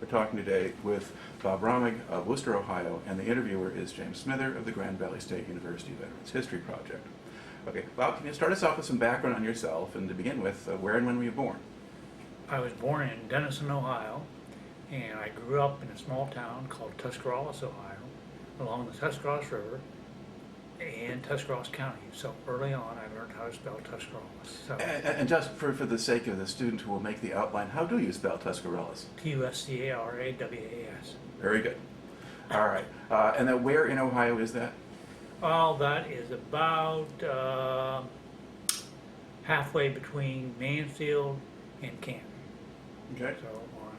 We're talking today with Bob Romig of Worcester, Ohio, and the interviewer is James Smither of the Grand Valley State University Veterans History Project. Okay, Bob, can you start us off with some background on yourself, and to begin with, where and when were you born? I was born in Denison, Ohio, and I grew up in a small town called Tuscarawas, Ohio, along the Tuscarawas River in Tuscarawas County. So early on, I learned how to spell Tuscarawas. So And just for the sake of the student who will make the outline, how do you spell Tuscarawas? Tuscarawas. Very good. All right. And then where in Ohio is that? Well, that is about halfway between Mansfield and Canton. Okay. So on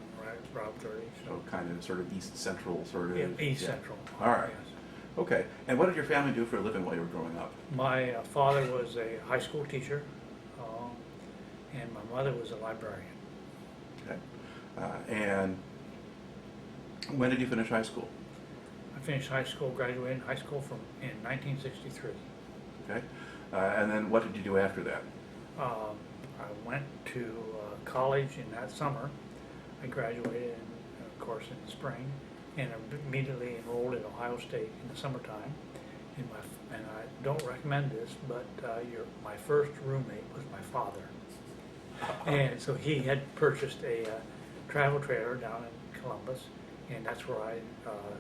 Route 30. So kind of sort of east central sort of. Yeah, east central. All right. Yes. Okay. And what did your family do for a living while you were growing up? My father was a high school teacher, and my mother was a librarian. Okay. And when did you finish high school? I finished high school, graduated high school in 1963. Okay. And then what did you do after that? I went to college in that summer. I graduated, of course, in the spring, and immediately enrolled at Ohio State in the summertime. And I don't recommend this, but my first roommate was my father. And so he had purchased a travel trailer down in Columbus, and that's where I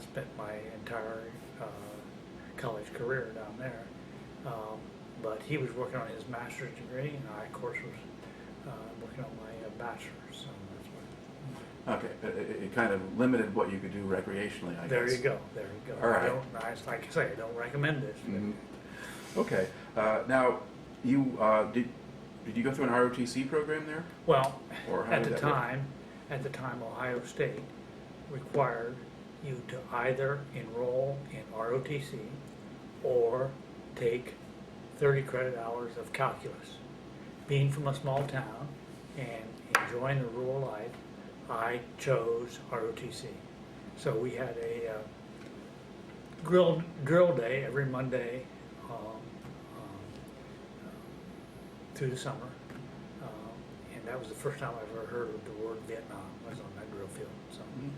spent my entire college career down there. But he was working on his master's degree, and I, of course, was working on my bachelor's. So that's what. Okay, it kind of limited what you could do recreationally, I guess. There you go. There you go. All right. Like I say, I don't recommend this. Mm-hmm. Okay. Now, you did you go through an ROTC program there? Well, Or how at did the that work? time, Ohio State required you to either enroll in ROTC or take 30 credit hours of calculus. Being from a small town and enjoying the rural life, I chose ROTC. So we had a drill day every Monday through the summer, and that was the first time I ever heard of the word Vietnam. Was on that drill field. So. Mm-hmm.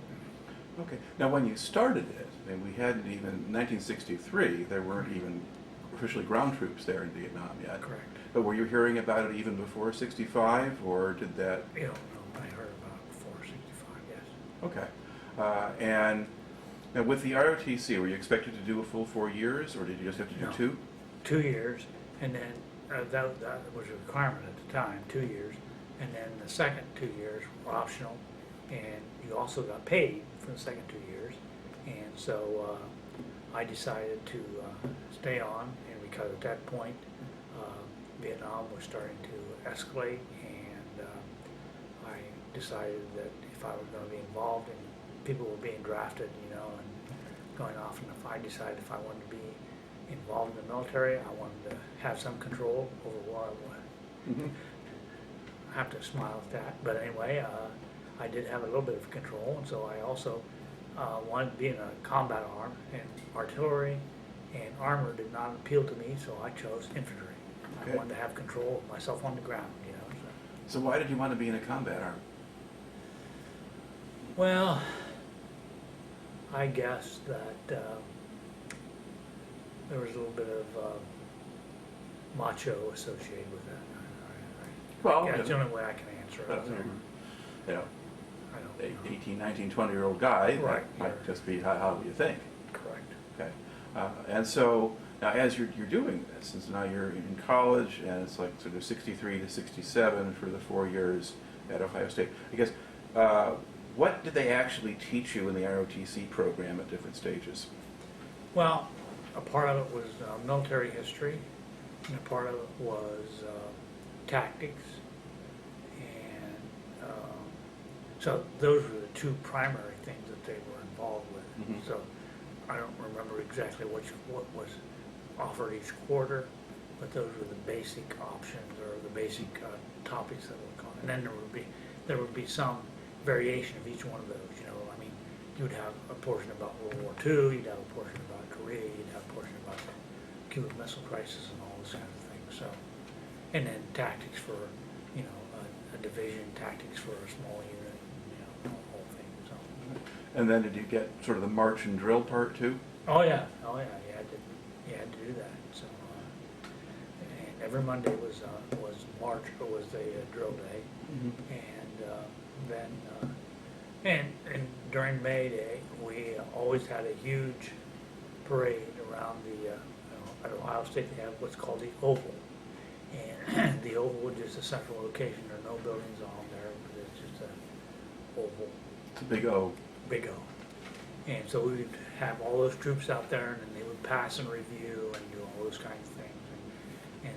Okay. Now, when you started it, and we hadn't even, in 1963, there weren't even officially ground troops there in Vietnam yet. Correct. But were you hearing about it even before 65, or did that? No, I heard about it before 65, yes. Okay. And now with the ROTC, were you expected to do a full 4 years, or did you just have to do No. 2? 2 years, and then that was a requirement at the time, 2 years, and then the second 2 years were optional, and you also got paid for the second 2 years, and so I decided to stay on, and because at that point Vietnam was starting to escalate, and I decided that if I was going to be involved and people were being drafted, and going off, and if I decided if I wanted to be involved in the military, I wanted to have some control over where I was. Mm-hmm. I have to smile at that, but anyway, I did have a little bit of control, and so I also wanted to be in a combat arm, and artillery and armor did not appeal to me, so I chose infantry. Okay. I wanted to have control of myself on the ground, So why did you want to be in a combat arm? Well, I guess that there was a little bit of macho associated with that. Well, that's the only way I can answer it. You know, I don't know. 18, 19, 20-year-old guy, Right. that might just be how do you think? Correct. Okay. And so now as you're doing this, since now you're in college, and it's like sort of 63 to 67 for the 4 years at Ohio State, I guess, what did they actually teach you in the ROTC program at different stages? Well, a part of it was military history, and a part of it was tactics, and so those were the two primary things that they were involved with. Mm-hmm. So I don't remember exactly what was offered each quarter, but those were the basic options or the basic topics that were gone. And then there would be some variation of each one of those. I mean, you would have a portion about World War II, you'd have a portion about Korea, you'd have a portion about the Cuban Missile Crisis and all those kinds of things. So, and then tactics for a division, tactics for a small unit, the whole thing. So. And then did you get sort of the march and drill part too? Oh yeah, you had to do that. So, and every Monday was March, or was the drill day, and then and during May Day we always had a huge parade around the at Ohio State. They have what's called the Oval, and the Oval is just a central location. There are no buildings on there, but it's just a oval. It's a big O. Big O. And so we would have all those troops out there, and then they would pass and review and do all those kinds of things. And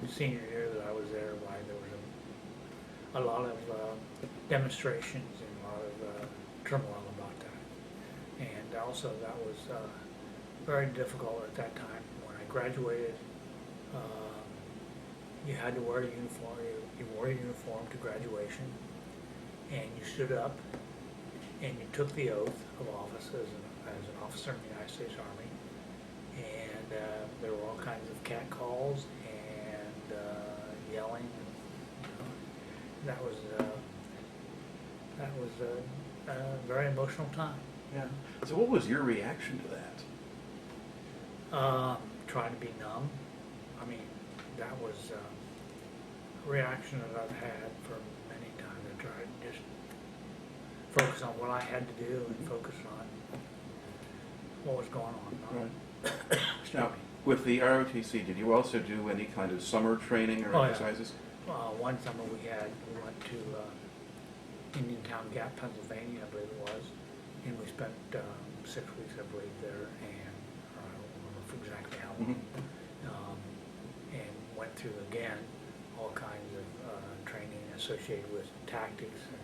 the senior year that I was there, why there was a lot of demonstrations and a lot of turmoil about that. And also that was very difficult at that time. When I graduated, you had to wear a uniform. You wore your uniform to graduation, and you stood up and you took the oath of office as an officer in the United States Army, and there were all kinds of catcalls and yelling. And, that was a very emotional time. Yeah. So what was your reaction to that? Trying to be numb. I mean, that was a reaction that I've had for many times. I tried to just focus on what I had to do and focus on what was going on. Right. Now, with the ROTC, did you also do any kind of summer training or exercises? Yeah. One summer we went to Indiantown Gap, Pennsylvania, I believe it was, and we spent 6 weeks, I believe, there, and I don't remember for exactly how long, and went through again all kinds of training associated with tactics and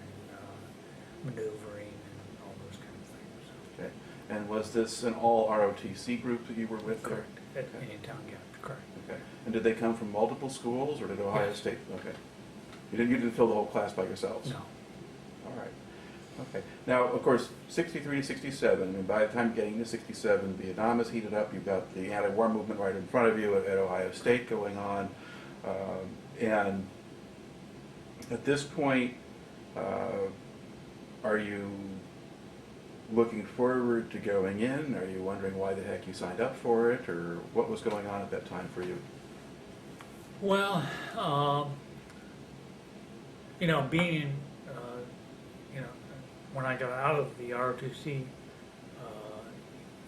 maneuvering and all those kind of things. Okay. And was this an all ROTC group that you were with? Correct. There? At Indiantown Gap, correct. Okay. And did they come from multiple schools, or did Ohio Yes. State? Okay. You didn't fill the whole class by yourselves? No. All right. Okay. Now, of course, 63 to 67, and by the time getting to 67, Vietnam is heated up. You've got the anti-war movement right in front of you at Ohio State going on. And at this point, are you looking forward to going in? Are you wondering why the heck you signed up for it, or what was going on at that time for you? Well, being in, when I got out of the ROTC,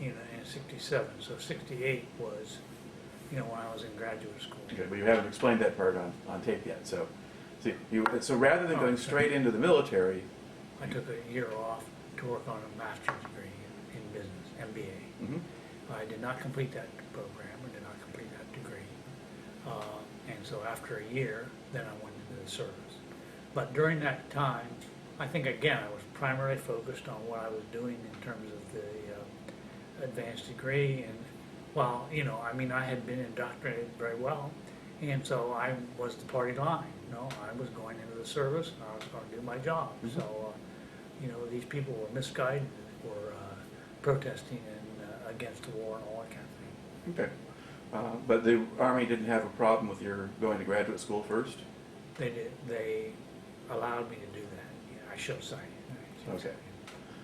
in 67, so 68 was, when I was in graduate school. Okay, but you haven't explained that part on tape yet. So, so rather than going straight into the military, I took a year off to work on a master's degree in business, MBA. I did not complete that program, or did not complete that degree. And so after a year, then I went into the service. But during that time, I think again, I was primarily focused on what I was doing in terms of the advanced degree. And well, I had been indoctrinated very well. And so I was the party line. I was going into the service, and I was going to do my job. So, these people were misguided, were protesting and against the war and all that kind of thing. Okay. But the Army didn't have a problem with your going to graduate school first? They did. They allowed me to do that. Yeah, I should say. Okay.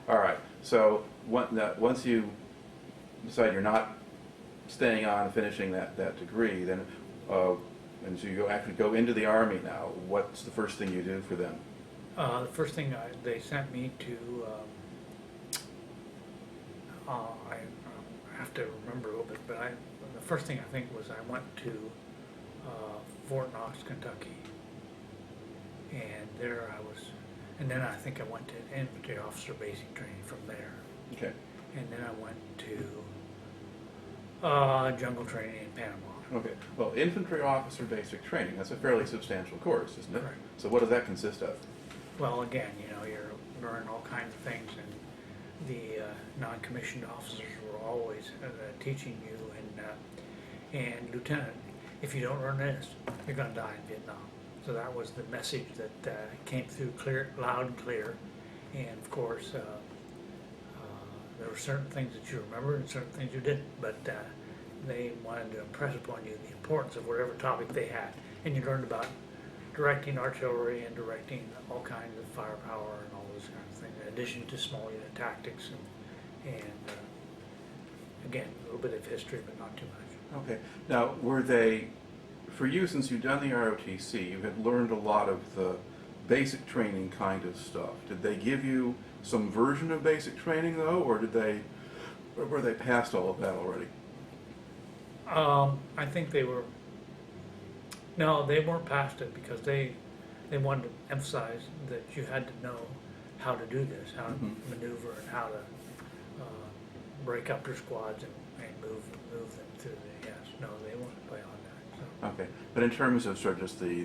All right. So once you decide you're not staying on and finishing that degree, then and so you actually go into the Army now, what's the first thing you do for them? The first thing they sent me to, I have to remember a little bit, but the first thing I think was I went to Fort Knox, Kentucky, and there I was, and then I think I went to infantry officer basic training from there. Okay. And then I went to jungle training in Panama. Okay. Well, infantry officer basic training, that's a fairly substantial course, isn't it? Correct. So what does that consist of? Well, again, you're learning all kinds of things, and the non-commissioned officers were always teaching you, and lieutenant, if you don't learn this, you're going to die in Vietnam. So that was the message that came through loud and clear. And of course, there were certain things that you remembered and certain things you didn't, but they wanted to impress upon you the importance of whatever topic they had. And you learned about directing artillery and directing all kinds of firepower and all those kinds of things, in addition to small unit tactics and again, a little bit of history, but not too much. Okay. Now, were they, for you, since you've done the ROTC, you had learned a lot of the basic training kind of stuff. Did they give you some version of basic training, though, or were they past all of that already? I think they were, no, they weren't past it because they wanted to emphasize that you had to know how to do this, how to maneuver and how to break up your squads and move them through the, yes, no, they weren't beyond that. So. Okay, but in terms of sort of just the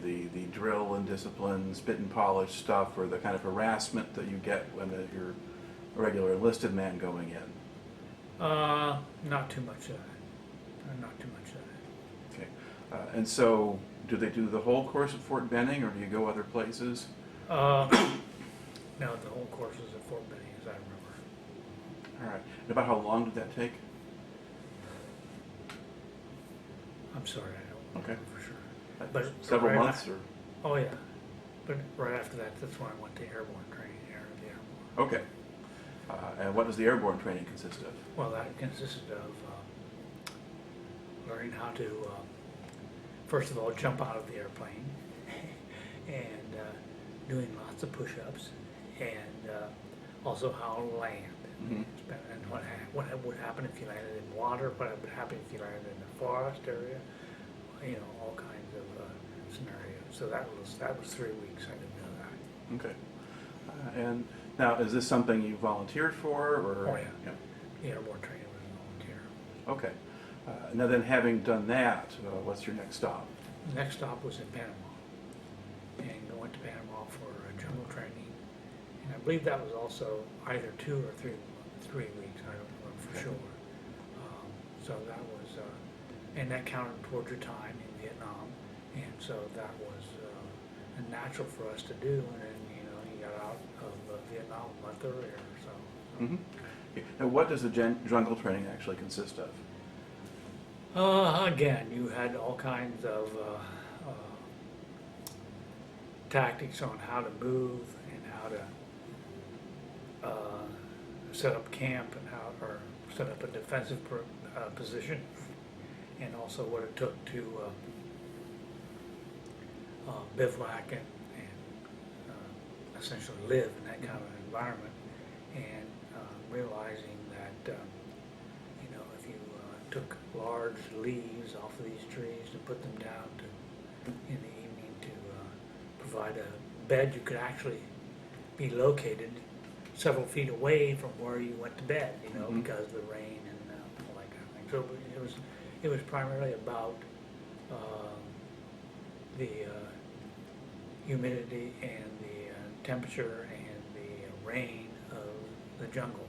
drill and discipline, spit and polish stuff, or the kind of harassment that you get when you're a regular enlisted man going in? Not too much of that. Not too much of that. Okay, and so do they do the whole course at Fort Benning, or do you go other places? No, the whole course is at Fort Benning, as I remember. All right, and about how long did that take? I'm sorry, I don't Okay. remember for sure. But Several right months, or? Oh yeah, but right after that, that's when I went to airborne training, the airborne. Okay, and what does the airborne training consist of? Well, that consisted of learning how to, first of all, jump out of the airplane and doing lots of push-ups, and also how to land. Mm-hmm. And what would happen if you landed in water, what would happen if you landed in a forest area, you know, all kinds of scenarios. So that was 3 weeks. I didn't know that. Okay, and now is this something you volunteered for, or? Oh yeah. The airborne training was volunteer. Okay, now then, having done that, what's your next stop? The next stop was in Panama, and I went to Panama for jungle training, and I believe that was also either 2 or 3 weeks. I don't remember for sure. So that was, and that counted towards your time in Vietnam, and so that was natural for us to do. And then you got out of Vietnam a month earlier, so. Mm-hmm. Now, what does the jungle training actually consist of? Again, you had all kinds of tactics on how to move and how to set up camp and or set up a defensive position, and also what it took to bivouac and essentially live in that kind of environment, and realizing that if you took large leaves off of these trees and put them down in the evening to provide a bed, you could actually be located several feet away from where you went to bed, because of the rain and all that kind of thing. So it was primarily about the humidity and the temperature and the rain of the jungle.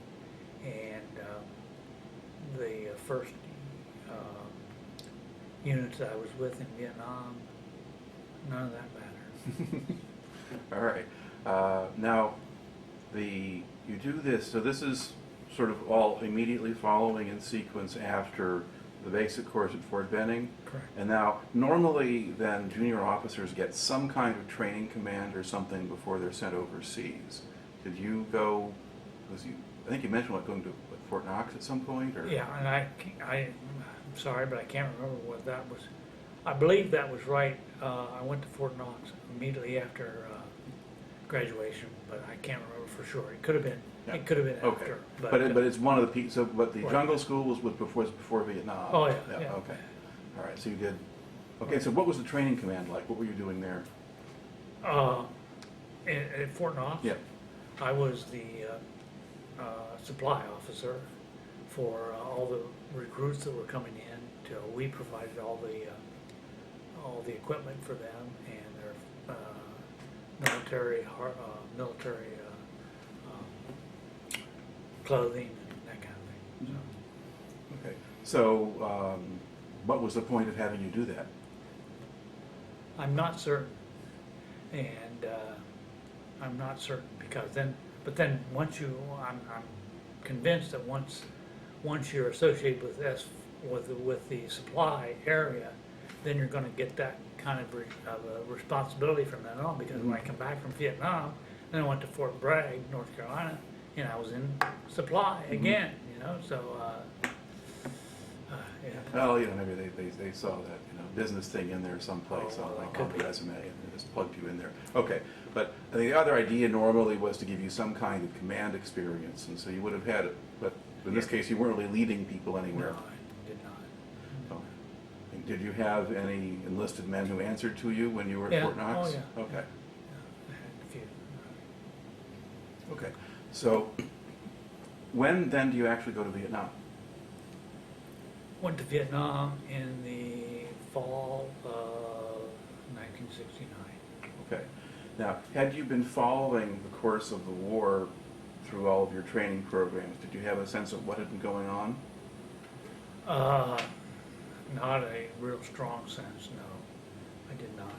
And the first units that I was with in Vietnam, none of that mattered. All right. Now, you do this, so this is sort of all immediately following in sequence after the basic course at Fort Benning. Correct. And now, normally then, junior officers get some kind of training command or something before they're sent overseas. Did you go, I think you mentioned going to Fort Knox at some point? Or? Yeah, and I'm sorry, but I can't remember what that was. I believe that was right. I went to Fort Knox immediately after graduation, but I can't remember for sure. It could have been. Yeah. It could have been Okay. after. But it's one of the pieces. So, but the Right. jungle school was before Vietnam. Oh yeah. Okay. All right. So you did. Okay. So what was the training command like? What were you doing there? At Fort Knox. Yeah. I was the supply officer for all the recruits that were coming in. We provided all the equipment for them and their military clothing and that kind of thing. Okay. So what was the point of having you do that? I'm not certain, and I'm not certain because then once I'm convinced that once you're associated with the supply area, then you're gonna get that kind of a responsibility from then on, because when I come back from Vietnam, then I went to Fort Bragg, North Carolina, and I was in supply again, you know, so, yeah. Well, you know, maybe they saw that, you know, business thing in there someplace Oh, on well, it on could the be. resume, and they just plugged you in there. Okay, but I think the other idea normally was to give you some kind of command experience, and so you would have had it, but in this Yeah. case, you weren't really leading people No, anywhere. I did not. Oh. And did you have any enlisted men who answered to you when you were at Yeah. Fort Knox? Oh, yeah. Okay, Yeah, I had a few. okay. So, when then do you actually go to Vietnam? Went to Vietnam in the fall of 1969. Okay. Now, had you been following the course of the war through all of your training programs, did you have a sense of what had been going on? Not a real strong sense, no. I did not.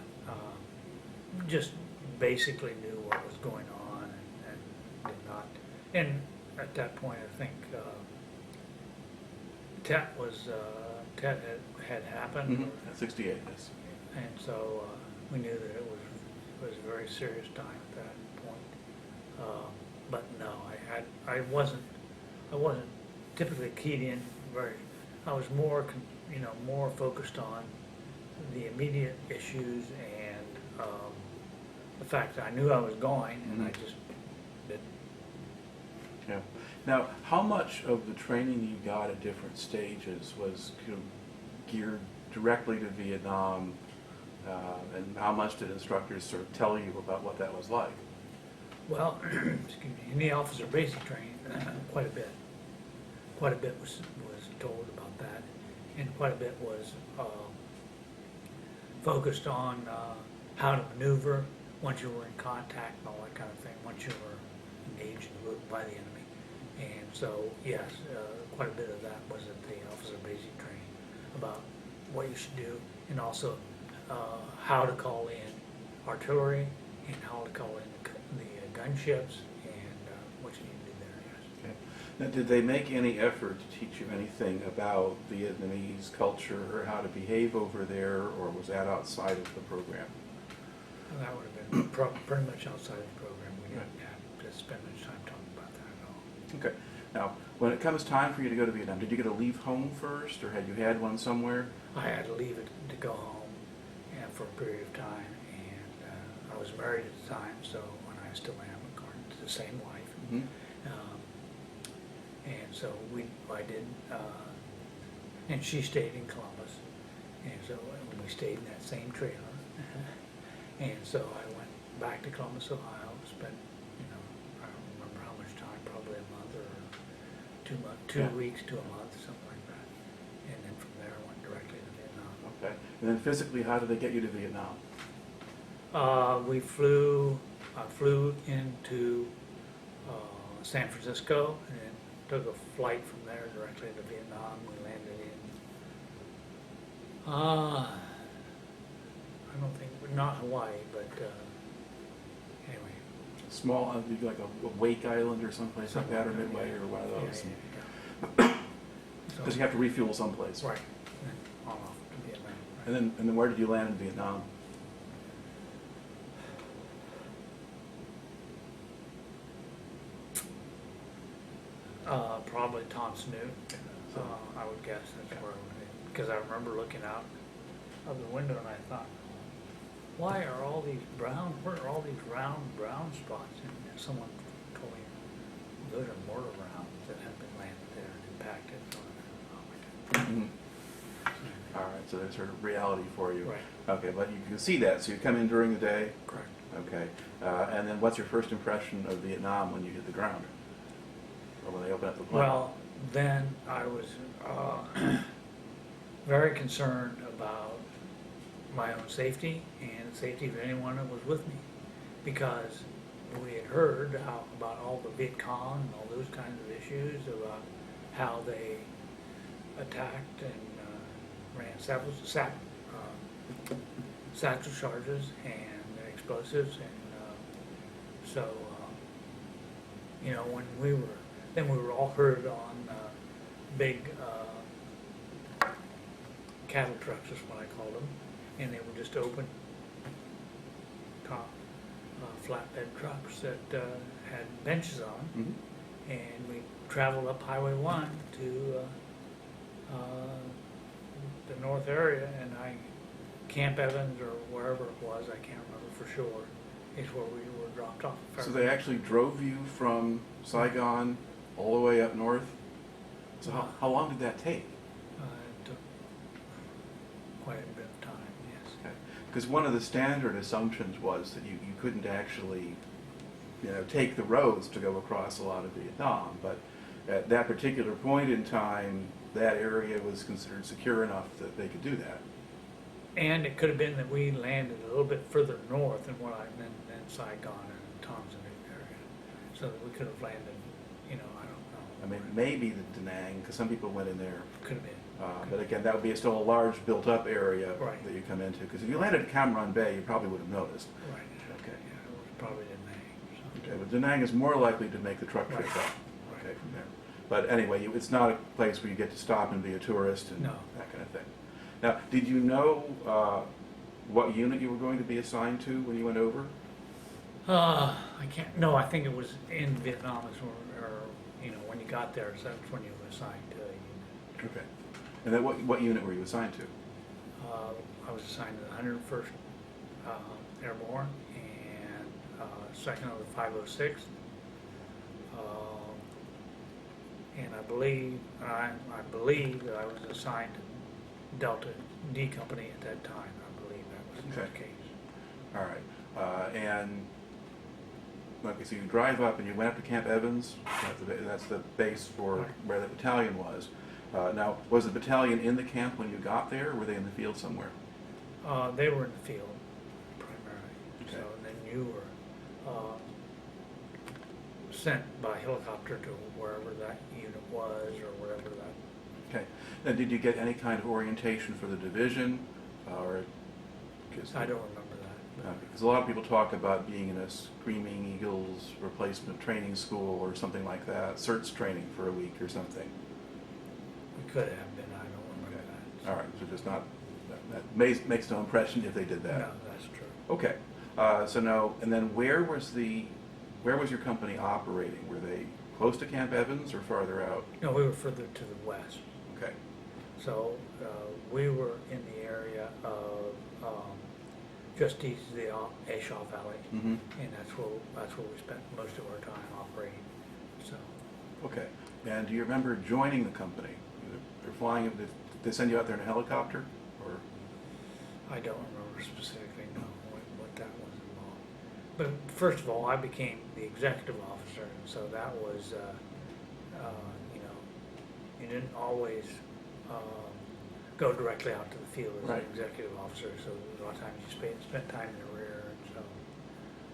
Just basically knew what was going on and did not. And at that point, I think Tet had happened. At 68, yes. And so we knew that it was a very serious time at that point. But no, I wasn't typically keyed in very. I was more more focused on the immediate issues and the fact that I knew I was going, and I just didn't. Yeah. Now, how much of the training you got at different stages was geared directly to Vietnam, and how much did instructors sort of tell you about what that was like? Well, excuse me, in the officer basic training, quite a bit. Quite a bit was told about that, and quite a bit was focused on how to maneuver once you were in contact and all that kind of thing, once you were engaged by the enemy. And so, yes, quite a bit of that was at the officer basic training about what you should do, and also how to call in artillery and how to call in the gunships and what you need to do there, yes. Okay. Now, did they make any effort to teach you anything about Vietnamese culture or how to behave over there, or was that outside of the program? And that would have been pretty much outside of the program. We didn't have to spend much time talking about that at all. Okay. Now, when it comes time for you to go to Vietnam, did you get to leave home first, or had you had one somewhere? I had to leave it to go home for a period of time, and I was married at the time, so when I still am, according to the same wife. Mm-hmm. And so I did, and she stayed in Columbus, and so we stayed in that same trailer. And so I went back to Columbus, Ohio, spent, I don't remember how much time, probably a month or 2 months, 2 Yeah. weeks to a month, something like that. And then from there I went directly to Vietnam. Okay. And then physically, how did they get you to Vietnam? I flew into San Francisco and then took a flight from there directly to Vietnam. We landed in, I don't think, not Hawaii, but anyway. Small, like a Wake Island or someplace like that, or Midway, or one of those. Yeah. Because you have to refuel someplace. Right, and on off to Vietnam. And then where did you land in Vietnam? Probably Thompson, I would guess that's where I would be. Because I remember looking out of the window and I thought, why are all these where are all these round brown spots? And someone told me, those are mortar rounds that have been landed there and impacted. So I thought, oh my God. All right, so there's sort of reality for you. Right. Okay, but you can see that. So you come in during the day. Correct. Okay. And then what's your first impression of Vietnam when you hit the ground? Or when they open up the plane? Well, then I was very concerned about my own safety and the safety of anyone that was with me, because we had heard about all the Viet Cong and all those kinds of issues, about how they attacked and ran satchel charges and explosives, and so when we were all heard on big cattle trucks is what I called them, and they were just open top flatbed trucks that had benches on, Mhm. and we traveled up Highway 1 to the north area, and Camp Evans or wherever it was, I can't remember for sure, is where we were dropped off. So they actually drove you from Saigon all the way up north? So how long did that take? It took quite a bit of time, yes. Because one of the standard assumptions was that you couldn't actually, take the roads to go across a lot of Vietnam, but at that particular point in time, that area was considered secure enough that they could do that. And it could have been that we landed a little bit further north than than Saigon and Tom's area, so that we could have landed, I don't know. I mean, maybe the Da Nang, because some people went in there. Could have been. But again, that would be still a large built-up area Right. that you come into. Because if you landed at Cam Ranh Bay, you probably would have noticed. Right. Okay. Yeah, it was probably Da Nang. So. Okay, but Da Nang is more likely to make the truck trip Right. up. Okay, from there. But anyway, it's not a place where you get to stop and be a tourist and No. that kind of thing. Now, did you know what unit you were going to be assigned to when you went over? I can't. No, I think it was in Vietnam, or when you got there, so that's when you were assigned to a unit. Okay. And then what unit were you assigned to? I was assigned to the 101st Airborne and 2nd of the 506th. And I believe that I was assigned to Delta D Company at that time. I believe that was the case. All right. And okay, so you drive up and you went up to Camp Evans. That's the base for Right. where the battalion was. Now, was the battalion in the camp when you got there, or were they in the field somewhere? They were in the field primarily. Okay. So then you were sent by helicopter to wherever that unit was, or whatever that. Okay. Now, did you get any kind of orientation for the division, or? I don't remember that. Because a lot of people talk about being in a Screaming Eagles replacement training school or something like that, CERTS training for a week or something. We could have been. I don't remember that. All right, so just not, that makes no impression if they did that. No, that's true. Okay, so now, and then where was your company operating? Were they close to Camp Evans or farther out? No, we were further to the west. Okay, So we were in the area of just east of the Ashaw Valley, mm-hmm. and that's where we spent most of our time operating. So Okay, and do you remember joining the company? They're flying, did they send you out there in a helicopter, or? I don't remember specifically what that was involved. But first of all, I became the executive officer, and so that was you didn't always go directly out to the field as Right. an executive officer, so a lot of times you spent time in the rear, and so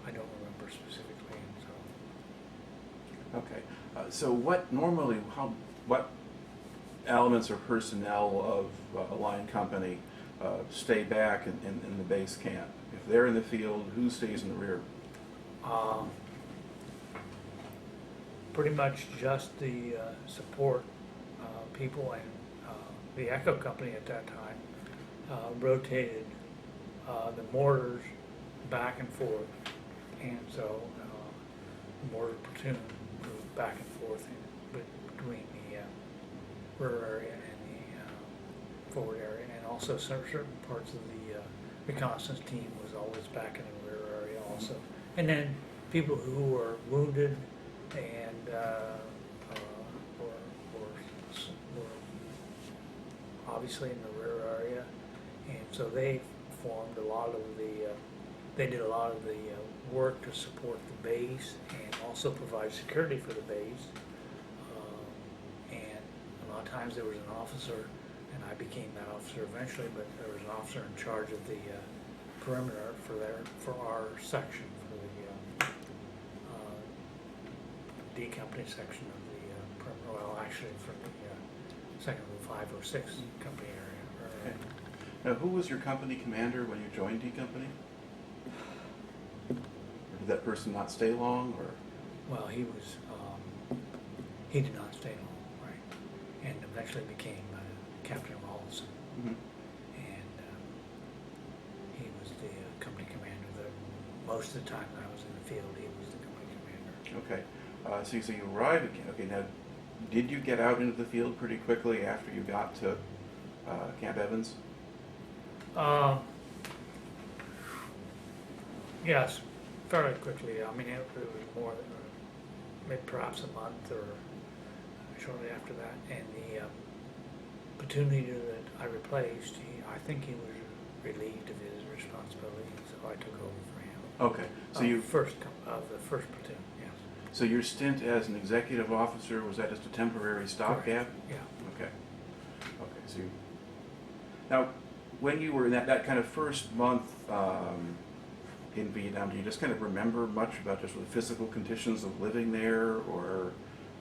I don't remember specifically, and so. Okay, so what elements or personnel of a line company stay back in the base camp? If they're in the field, who stays in the rear? Pretty much just the support people, and the Echo Company at that time rotated the mortars back and forth, and so the mortar platoon moved back and forth between the rear area and the forward area, and also certain parts of the reconnaissance team was always back in the rear area also. And then people who were wounded and were obviously in the rear area, and so they formed a lot of the, they did a lot of the work to support the base and also provide security for the base. And a lot of times there was an officer, and I became that officer eventually, but there was an officer in charge of the perimeter for our section, for the D Company section of the perimeter, well actually from the second of the 506 Company area. Okay. Now, who was your company commander when you joined D Company? Or did that person not stay long, or? Well, he did not stay long, right, and eventually became Captain Rawlinson. Mm-hmm. most of the time that I was in the field, he was the company commander. Okay. So you arrived at Camp. Okay, now, did you get out into the field pretty quickly after you got to Camp Evans? Yes, fairly quickly. I mean, it was more than maybe perhaps a month or shortly after that. And the platoon leader that I replaced, I think he was relieved of his responsibility, so I took over for him. Okay, so you the first platoon, yes. So your stint as an executive officer, was that just a temporary stopgap? Yeah. Okay. Okay. So you, now, when you were in that kind of first month in Vietnam, do you just kind of remember much about just the physical conditions of living there, or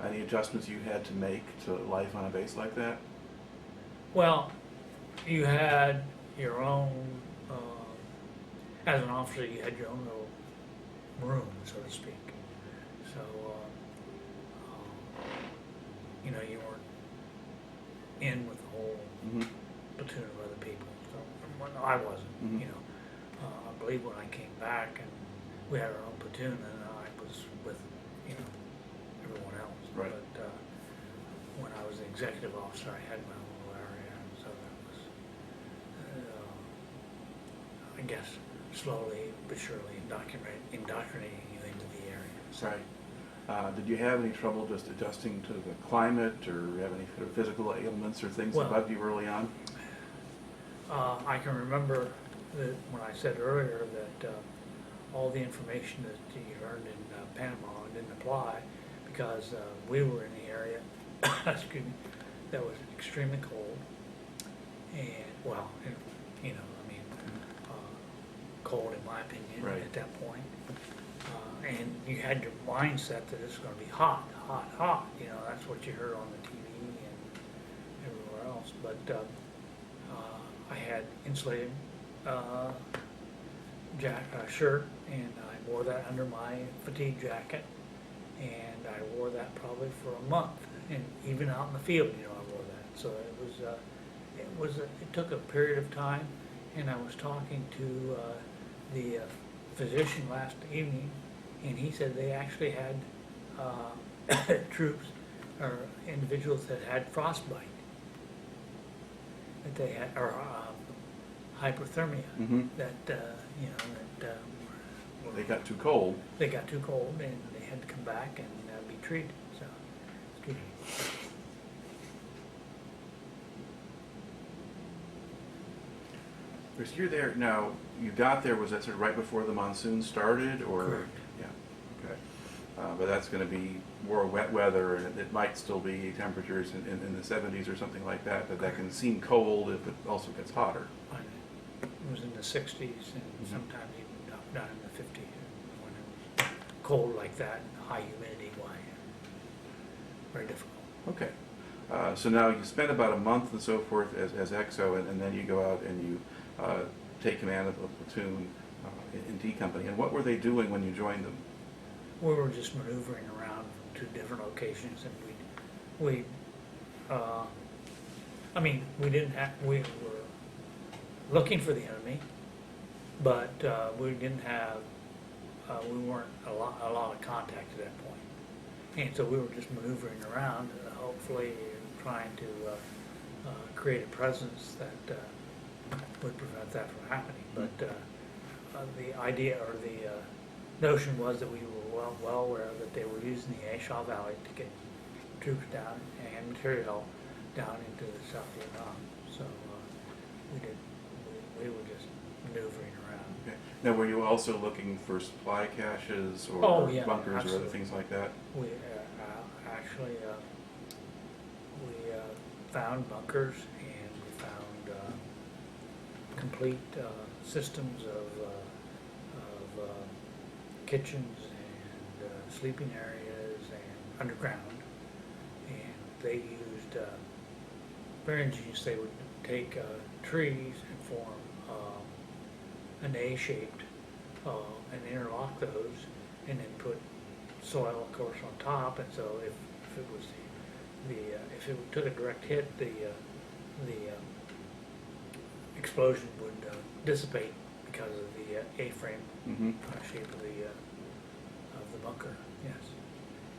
any adjustments you had to make to life on a base like that? Well, you had your own, as an officer, you had your own little room, so to speak. So, you know, you weren't in with the whole platoon of other people. So, well, I wasn't, you know. I believe when I came back and we had our own platoon, and I was with, you know, everyone else. Right. But when I was the executive officer, I had my own little area, and so that was, I guess, slowly but surely indoctrinating you into the area. So, right. Did you have any trouble just adjusting to the climate, or have any sort of physical ailments or things that bugged you early on? I can remember that when I said earlier that all the information that you learned in Panama didn't apply, because we were in the area, excuse me, that was extremely cold, and well, you know, I mean, cold in my opinion at that point, and you had your mindset that it's going to be hot, hot, hot. You know, that's what you heard on the TV and everywhere else. But I had insulated shirt, and I wore that under my fatigue jacket, and I wore that probably for a month, and even out in the field, you know, I wore that. So it took a period of time, and I was talking to the physician last evening, and he said they actually had troops or individuals that had frostbite, that they had, or hypothermia, that you know, that they got too cold. They got too cold, and they had to come back and be treated. So, excuse me. Because you're there now, you got there, was that sort of right before the monsoon started, or? Correct. Yeah, okay. But that's going to be more wet weather, and it might still be temperatures in the 70s or something like that, but that can seem cold if it also gets hotter. It was in the 60s, and sometimes even down in the 50s, when it was cold like that, and high humidity, why, very difficult. Okay. So now you spend about a month and so forth as XO, and then you go out and you take command of a platoon in D Company. And what were they doing when you joined them? We were just maneuvering around to different locations, and we were looking for the enemy, but we didn't have, we weren't a lot of contact at that point. And so we were just maneuvering around, hopefully trying to create a presence that would prevent that from happening. But the idea, or the notion, was that we were well aware that they were using the A Shaw Valley to get troops down and material down into the South Vietnam. So we were just maneuvering around. Okay. Now, were you also looking for supply caches or bunkers absolutely. or other things like that? We actually we found bunkers, and we found complete systems of kitchens and sleeping areas and underground. And they used very ingenious. They would take trees and form an A-shaped and interlock those, and then put soil, of course, on top. And so if it was if it took a direct hit, the explosion would dissipate because of the A-frame Mm-hmm. shape of the bunker, yes.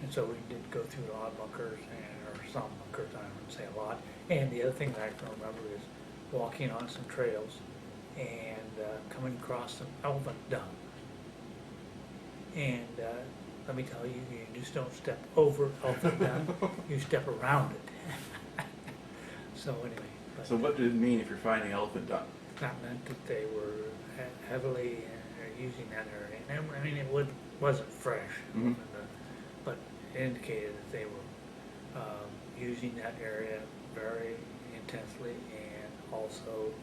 And so we did go through a lot of bunkers, or some bunkers, I wouldn't say a lot. And the other thing that I can remember is walking on some trails and coming across some elephant dung. And let me tell you, you just don't step over elephant dung, you step around it. So anyway. So what did it mean if you're finding elephant dung? That meant that they were heavily using that area. And I mean, wasn't fresh, Mhm. but it indicated that they were using that area very intensely and also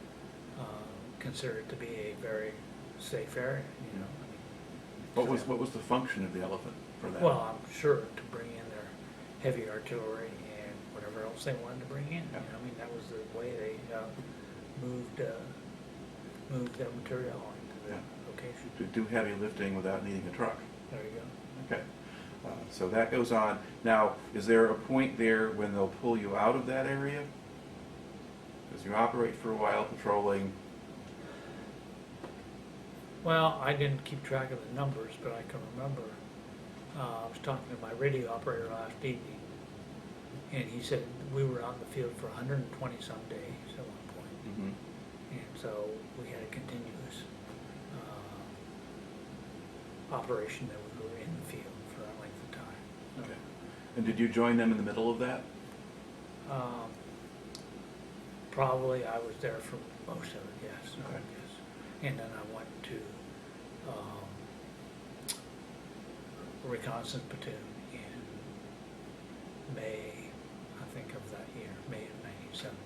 considered to be a very safe area, you know. I mean, What was the function of the elephant for that? well, I'm sure to bring in their heavy artillery and whatever else they wanted to bring in. Yeah. You know, I mean, that was the way they moved their material into the Yeah. location. To do heavy lifting without needing a truck. There you go. Okay. So that goes on. Now, is there a point there when they'll pull you out of that area? Because you operate for a while patrolling. Well, I didn't keep track of the numbers, but I can remember, I was talking to my radio operator last evening, and he said we were out in the field for 120 some days at one point. Mm-hmm. And so we had a continuous operation that we were in the field for that length of time. Okay. And did you join them in the middle of that? Probably I was there for most of it, yes. Okay. Yes. And then I went to reconnaissance platoon in May, I think, of that year, May of 1970.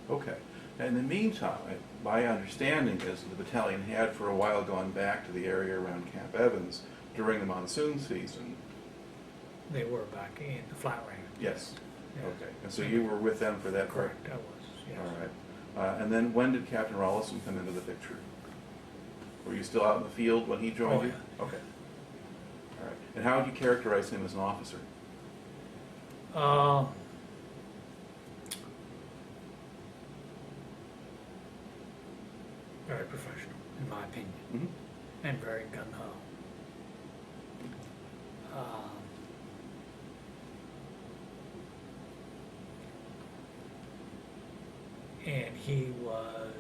Okay. In the meantime, my understanding is the battalion had for a while gone back to the area around Camp Evans during the monsoon season. They were back in the Flatlands. Yes. Yes. Okay. And so you were with them for that part? Correct, I was, yes. All right. And then when did Captain Rollison come into the picture? Were you still out in the field when he joined Oh, you? yeah. Okay. All right. And how would you characterize him as an officer? Very professional, in my opinion, Mm-hmm. and very gung-ho. And he was,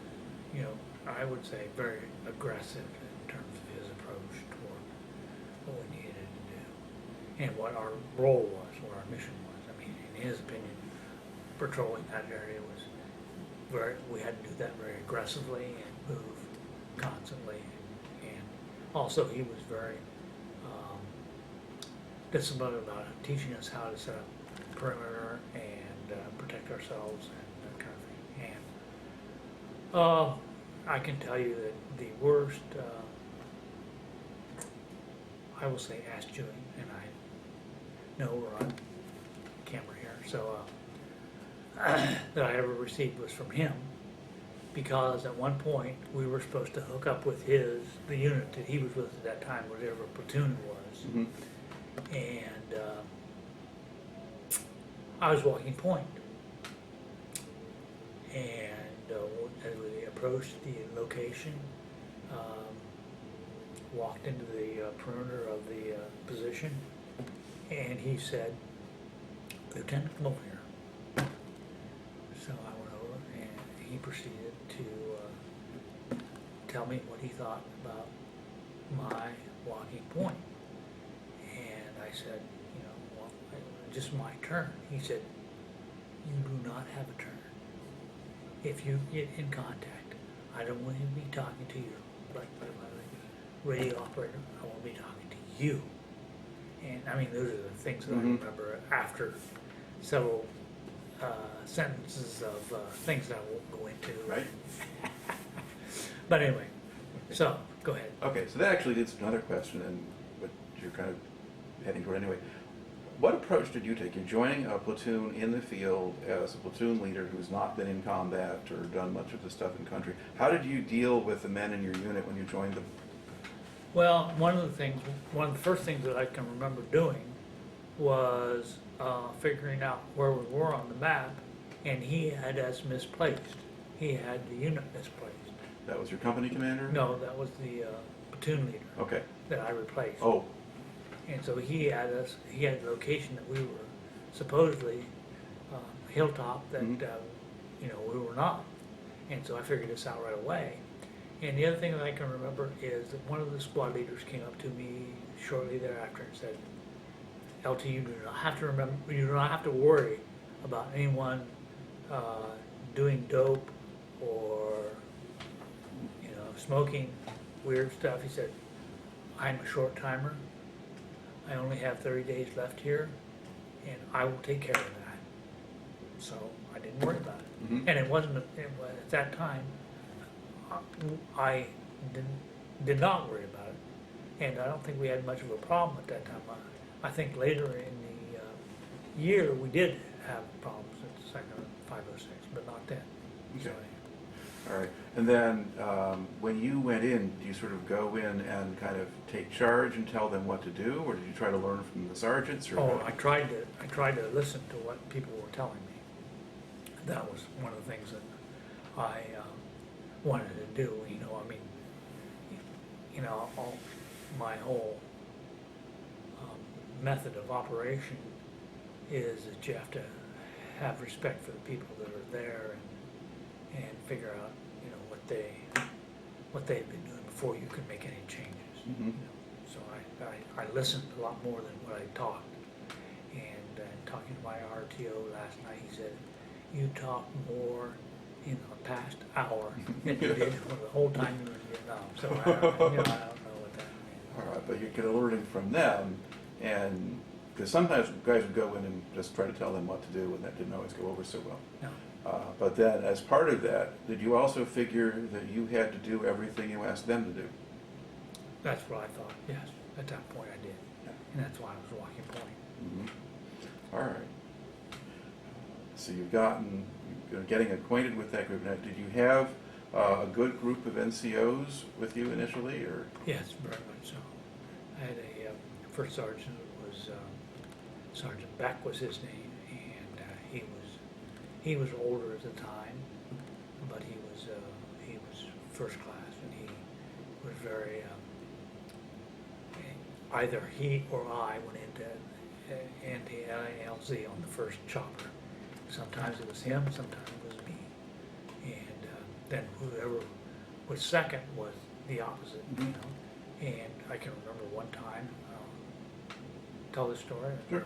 you know, I would say very aggressive in terms of his approach toward what we needed to do and what our role was, what our mission was. I mean, in his opinion, patrolling that area was we had to do that very aggressively and move constantly. And also he was very disciplined about teaching us how to set up perimeter and protect ourselves and that kind of thing. And I can tell you that the worst, I will say ass chewing, and I know we're on camera here, so that I ever received was from him, because at one point we were supposed to hook up with the unit that he was with at that time, whatever platoon it was. Mm-hmm. And I was walking point, and as we approached the location, walked into the perimeter of the position, and he said, "Lieutenant, come over here." So I went over, and he proceeded to tell me what he thought about my walking point. And I said, you know, well, just my turn. He said, "You do not have a turn. If you get in contact, I don't want to be talking to you, but radio operator, I want to be talking to you." And I mean, those are the things that I remember after several sentences of things that I won't go into. Right. But anyway, so go ahead. Okay, so that actually leads to another question, and what you're kind of heading toward anyway. What approach did you take? You're joining a platoon in the field as a platoon leader who's not been in combat or done much of the stuff in country. How did you deal with the men in your unit when you joined them? Well, one of the first things that I can remember doing was figuring out where we were on the map, and he had us misplaced. He had the unit misplaced. That was your company commander? No, that was the platoon leader Okay. that I replaced. Oh, And so he had the location that we were supposedly hilltop that, Mhm. we were not. And so I figured this out right away. And the other thing that I can remember is that one of the squad leaders came up to me shortly thereafter and said, LT, you do not have to remember, you do not have to worry about anyone doing dope or, smoking weird stuff. He said, I'm a short timer. I only have 30 days left here, and I will take care of that. So I didn't worry about it. Mhm. And it wasn't, at that time, I did not worry about it. And I don't think we had much of a problem at that time. I think later in the year, we did have problems at Sector 506, but not then. Okay. So, all right. And then when you went in, do you sort of go in and kind of take charge and tell them what to do, or did you try to learn from the sergeants? Or oh, I tried to listen to what people were telling me. That was one of the things that I wanted to do. My whole method of operation is that you have to have respect for the people that are there and figure out what they've been doing before you can make any changes. Mhm. So I listened a lot more than what I talked. And talking to my RTO last night, he said, you talk more in the past hour than you did for the whole time you were in Vietnam. So I don't know what that means. All right, but you're kind of learning from them, and because sometimes guys would go in and just try to tell them what to do, and that didn't always go over so well. No. But then, as part of that, did you also figure that you had to do everything you asked them to do? That's what I thought, yes. At that point I did. Yeah. And that's why I was walking point. Mm-hmm. All right. So you're getting acquainted with that group. Now, did you have a good group of NCOs with you initially, or? Yes, very much so. I had a first sergeant was Sergeant Beck was his name, and he was older at the time, but he was first class, and he was very either he or I went into LZ on the first chopper. Sometimes it was him, sometimes it was me, and then whoever was second was the opposite, Mhm. And I can remember one time, tell this story? Sure.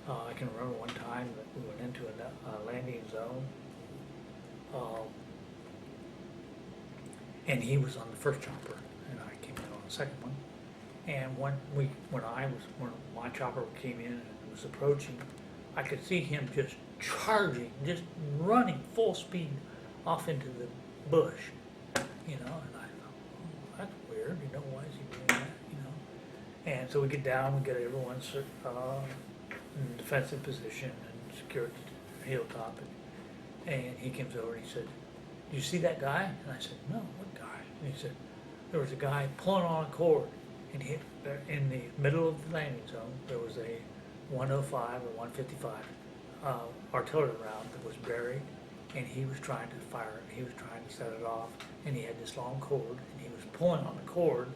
I can remember one time that we went into a landing zone, and he was on the first chopper, and I came in on the second one. And when my chopper came in and was approaching, I could see him just charging, just running full speed off into the bush, and I thought, oh, that's weird, why is he doing that, And so we get down, we get everyone in defensive position and secure the hilltop, and he comes over and he said, "Do you see that guy?" And I said, "No, what guy?" And he said, "There was a guy pulling on a cord, and in the middle of the landing zone, there was a 105 or 155 artillery round that was buried, and he was trying to fire it. He was trying to set it off, and he had this long cord, and he was pulling on the cord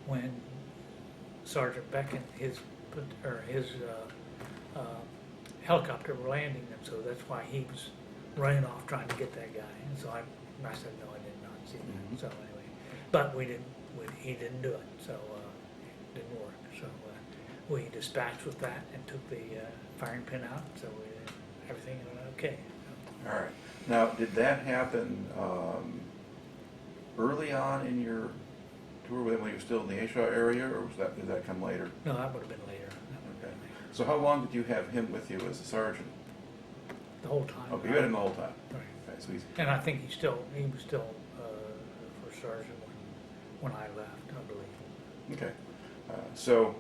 when Sergeant Beck and his helicopter were landing them, so that's why he was running off trying to get that guy." And so I said, "No, I did not see that." Mhm. So anyway, but he didn't do it, so it didn't work. So we dispatched with that and took the firing pin out, so everything went okay. All right. Now, did that happen early on in your tour when you were still in the A Shaw area, or did that come later? No, that would have been later. Okay. So how long did you have him with you as a sergeant? The whole time. Okay, you had him the whole time. Right. Okay, so he's, And I think he was still first sergeant when I left, I believe. okay. So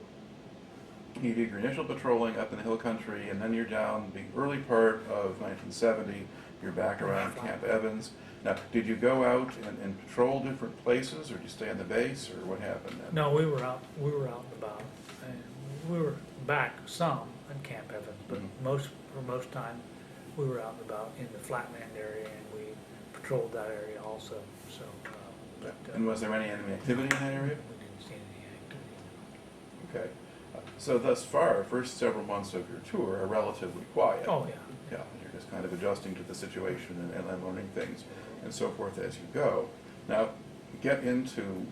you did your initial patrolling up in the hill country, and then you're down the early part of 1970. You're back around Camp Evans. Now, did you go out and patrol different places, or did you stay on the base, or what happened then? No, we were out and about, and we were back some in Camp Evans, but Mhm. for most time, we were out and about in the Flatland area, and we patrolled that area also. So And was there any enemy activity in that area? We didn't see any activity. Okay. So thus far, first several months of your tour are relatively quiet. Oh, yeah. Yeah, you're just kind of adjusting to the situation and learning things and so forth as you go. Now, get into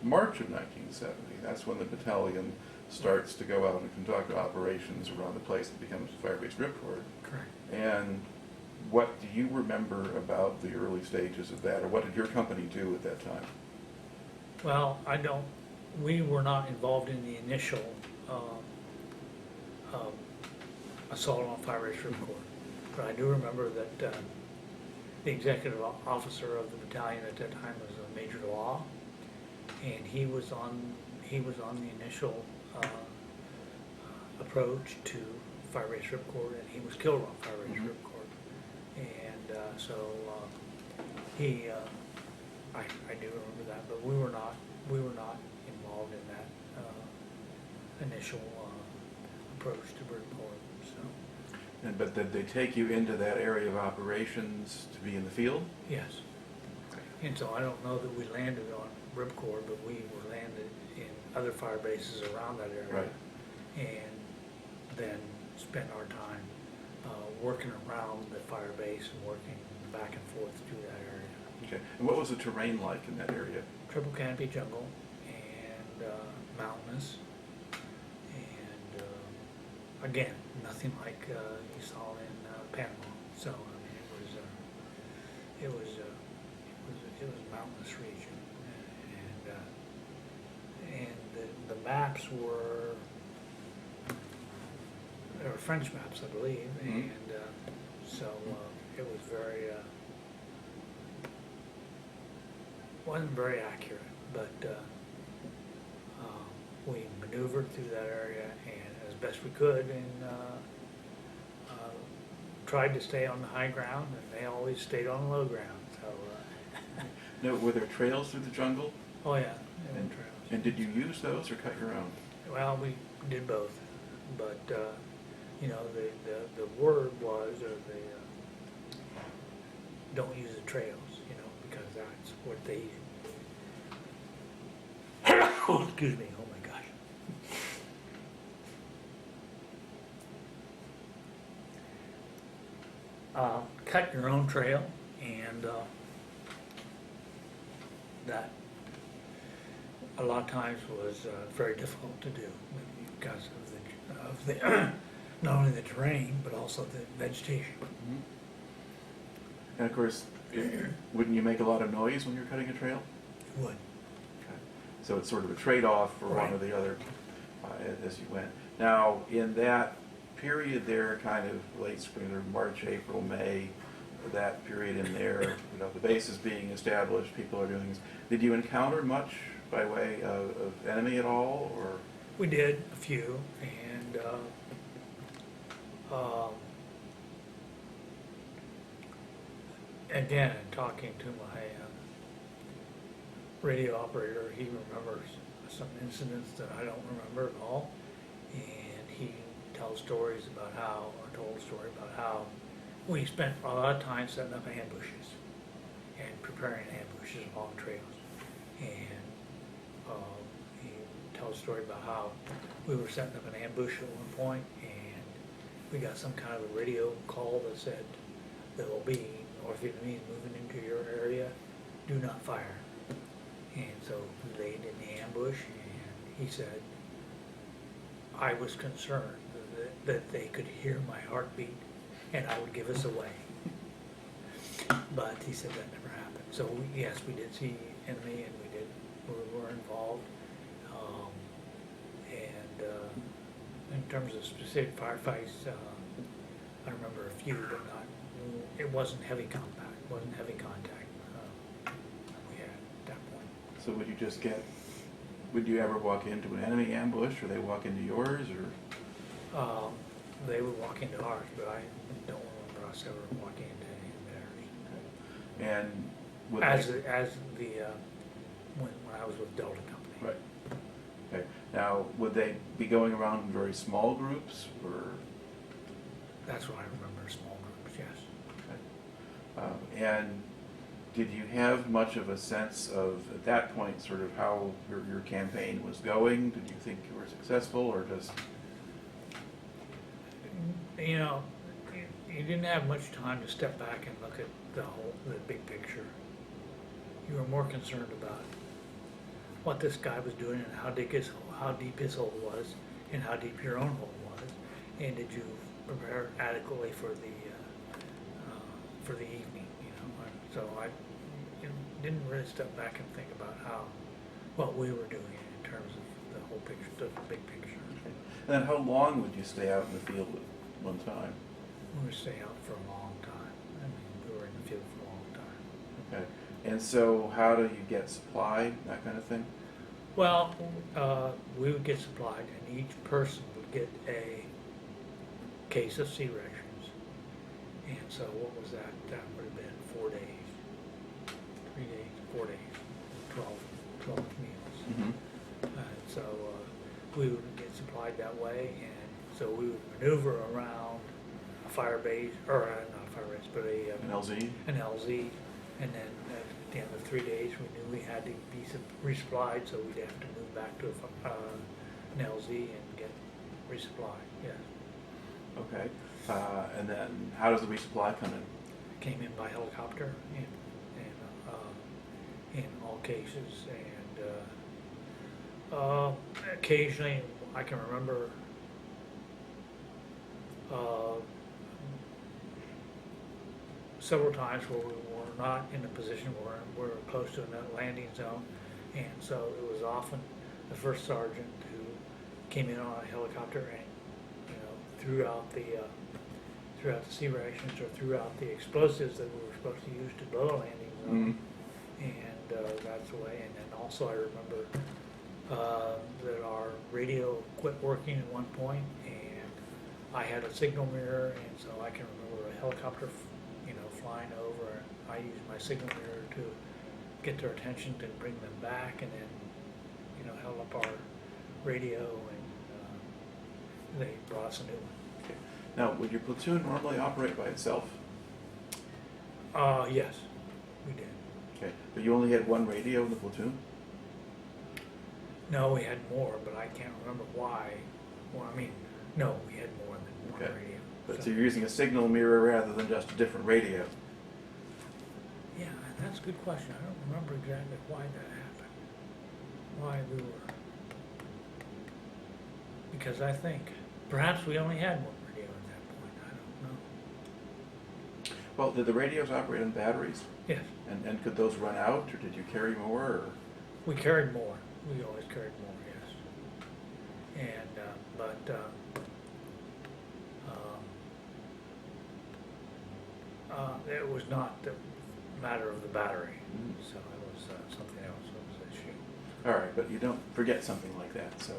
March of 1970. That's when the battalion starts to go out and conduct operations around the place that becomes Firebase Ripcord. Correct. And what do you remember about the early stages of that, or what did your company do at that time? Well, we were not involved in the initial assault on Firebase Ripcord, but I do remember that the executive officer of the battalion at that time was Major Law, and he was on the initial approach to Firebase Ripcord, and he was killed on Firebase Mm-hmm. Ripcord, and so he I do remember that, but we were not involved in that initial approach to Ripcord. So But did they take you into that area of operations to be in the field? yes, and so I don't know that we landed on Ripcord, but we were landed in other fire bases around that area, Right. and then spent our time working around the fire base and working back and forth through that area. Okay. And what was the terrain like in that area? Triple canopy jungle and mountainous, and again, nothing like you saw in Panama. So I mean, it was a mountainous region, and the maps they were French maps, I believe, Mm-hmm. and so it was wasn't very accurate, but we maneuvered through that area and as best we could, and tried to stay on the high ground, and they always stayed on the low ground. So No, were there trails through the jungle? oh yeah, there And, were trails. and did you use those or cut your own? Well, we did both, but you know, the word was, or don't use the trails, you know, because that's what they. Oh, excuse me. Oh my gosh. Cut your own trail, and that a lot of times was very difficult to do because of the not only the terrain but also the vegetation. Mm-hmm. And of course, wouldn't you make a lot of noise when you're cutting a trail? You would. Okay. So it's sort of a trade-off for one or Right. the other as you went. Now, in that period there, kind of late spring or March, April, May, that period in there, you know, the base is being established, people are doing things. Did you encounter much by way of enemy at all, or? We did a few, and again, talking to my radio operator, he remembers some incidents that I don't remember at all, and he tells stories about how, or told a story about how we spent a lot of time setting up ambushes and preparing ambushes along trails, and he tells a story about how we were setting up an ambush at one point, and we got some kind of a radio call that said there will be North Vietnamese moving into your area, do not fire. And so we laid in the ambush, and he said, I was concerned that they could hear my heartbeat and I would give us away. But he said that never happened. So yes, we did see enemy, and we were involved. In terms of specific firefights, I remember a few, but not. It wasn't heavy contact. We had at that point. So would you ever walk into an enemy ambush, or they walk into yours, or? They would walk into ours, but I don't remember us ever walking into any of theirs. And would When I was with Delta Company. Right. Okay. Now, would they be going around in very small groups, or? That's what I remember, small groups, yes. Okay. And did you have much of a sense of, at that point, sort of how your campaign was going? Did you think you were successful, or just? You know, you didn't have much time to step back and look at the big picture. You were more concerned about what this guy was doing and how deep his hole was, and how deep your own hole was, and did you prepare adequately for the evening, you know? And so I didn't really step back and think about what we were doing in terms of the whole picture, the big picture. Okay. And then how long would you stay out in the field at one time? We would stay out for a long time. I mean, we were in the field for a long time. Okay. And so how do you get supply, that kind of thing? Well, we would get supplied, and each person would get a case of sea rations. And so what was that? That would have been 4 days, 3 days, 4 days, 12 meals. Mm-hmm. So we would get supplied that way, and so we would maneuver around a fire base, or not a fire base, but An LZ? An LZ, and then at the end of 3 days, we knew we had to be resupplied, so we'd have to move back to an LZ and get resupplied. Yes. Okay. And then how does the resupply come in? Came in by helicopter in all cases, and occasionally I can remember several times where we were not in a position where we were close to a landing zone, and so it was often the first sergeant who came in on a helicopter and, you know, threw out the sea rations or threw out the explosives that we were supposed to use to blow a landing zone. Mm-hmm. And that's the way. And then also I remember that our radio quit working at one point, and I had a signal mirror, and so I can remember a helicopter, you know, flying over, and I used my signal mirror to get their attention to bring them back, and then, you know, held up our radio, and they brought us a new one. Okay. Now, would your platoon normally operate by itself? Yes, we did. Okay. But you only had one radio in the platoon? No, we had more, but I can't remember why. Well, I mean, no, we had more than one Okay. radio. But so you're using a signal mirror rather than just a different radio? Yeah, that's a good question. I don't remember exactly why that happened. Why we were. Because I think perhaps we only had one radio at that point. I don't know. Well, did the radios operate on batteries? Yes, And could those run out, or did you carry more? Or? we carried more. We always carried more, yes. And, it was not the matter of the battery, so it was something else that was the issue. All right, but you don't forget something like that, so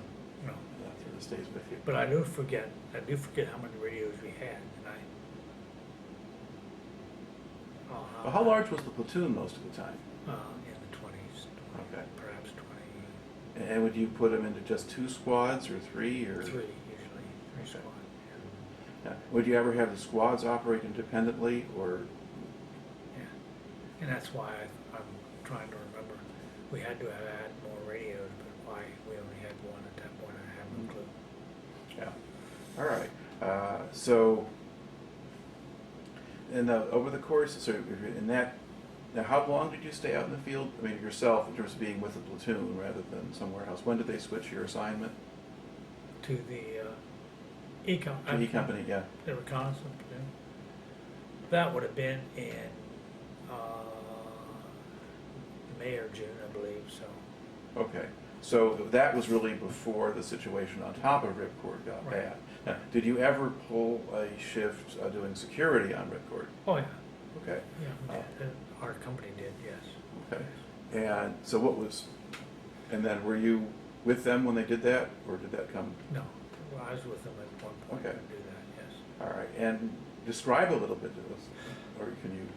No. that sort of stays with you. But I do forget how many radios we had, and Well, how large was the platoon most of the time? in the 20s, Okay. perhaps 20, And would you put them into just 2 squads or 3? Or? 3 usually, 3 squad. Yeah. Would you ever have the squads operate independently, or? Yeah, and that's why I'm trying to remember. We had to have had more radios, but why we only had one at that point, I have no clue. Yeah. All right. So, over the course, so in that, now how long did you stay out in the field? I mean, yourself, in terms of being with the platoon rather than somewhere else. When did they switch your assignment? To the econ. To E Company, yeah. The reconnaissance, yeah. That would have been in May or June, I believe, so. Okay. So that was really before the situation on top of Ripcord got Right. bad. Now, did you ever pull a shift doing security on Ripcord? Oh, yeah, Okay. yeah, we did. Our company did, yes. Okay. And so and then were you with them when they did that, or did that come? No, well, I was with them at one point Okay. to do that, yes. All right. And describe a little bit to us, or can you?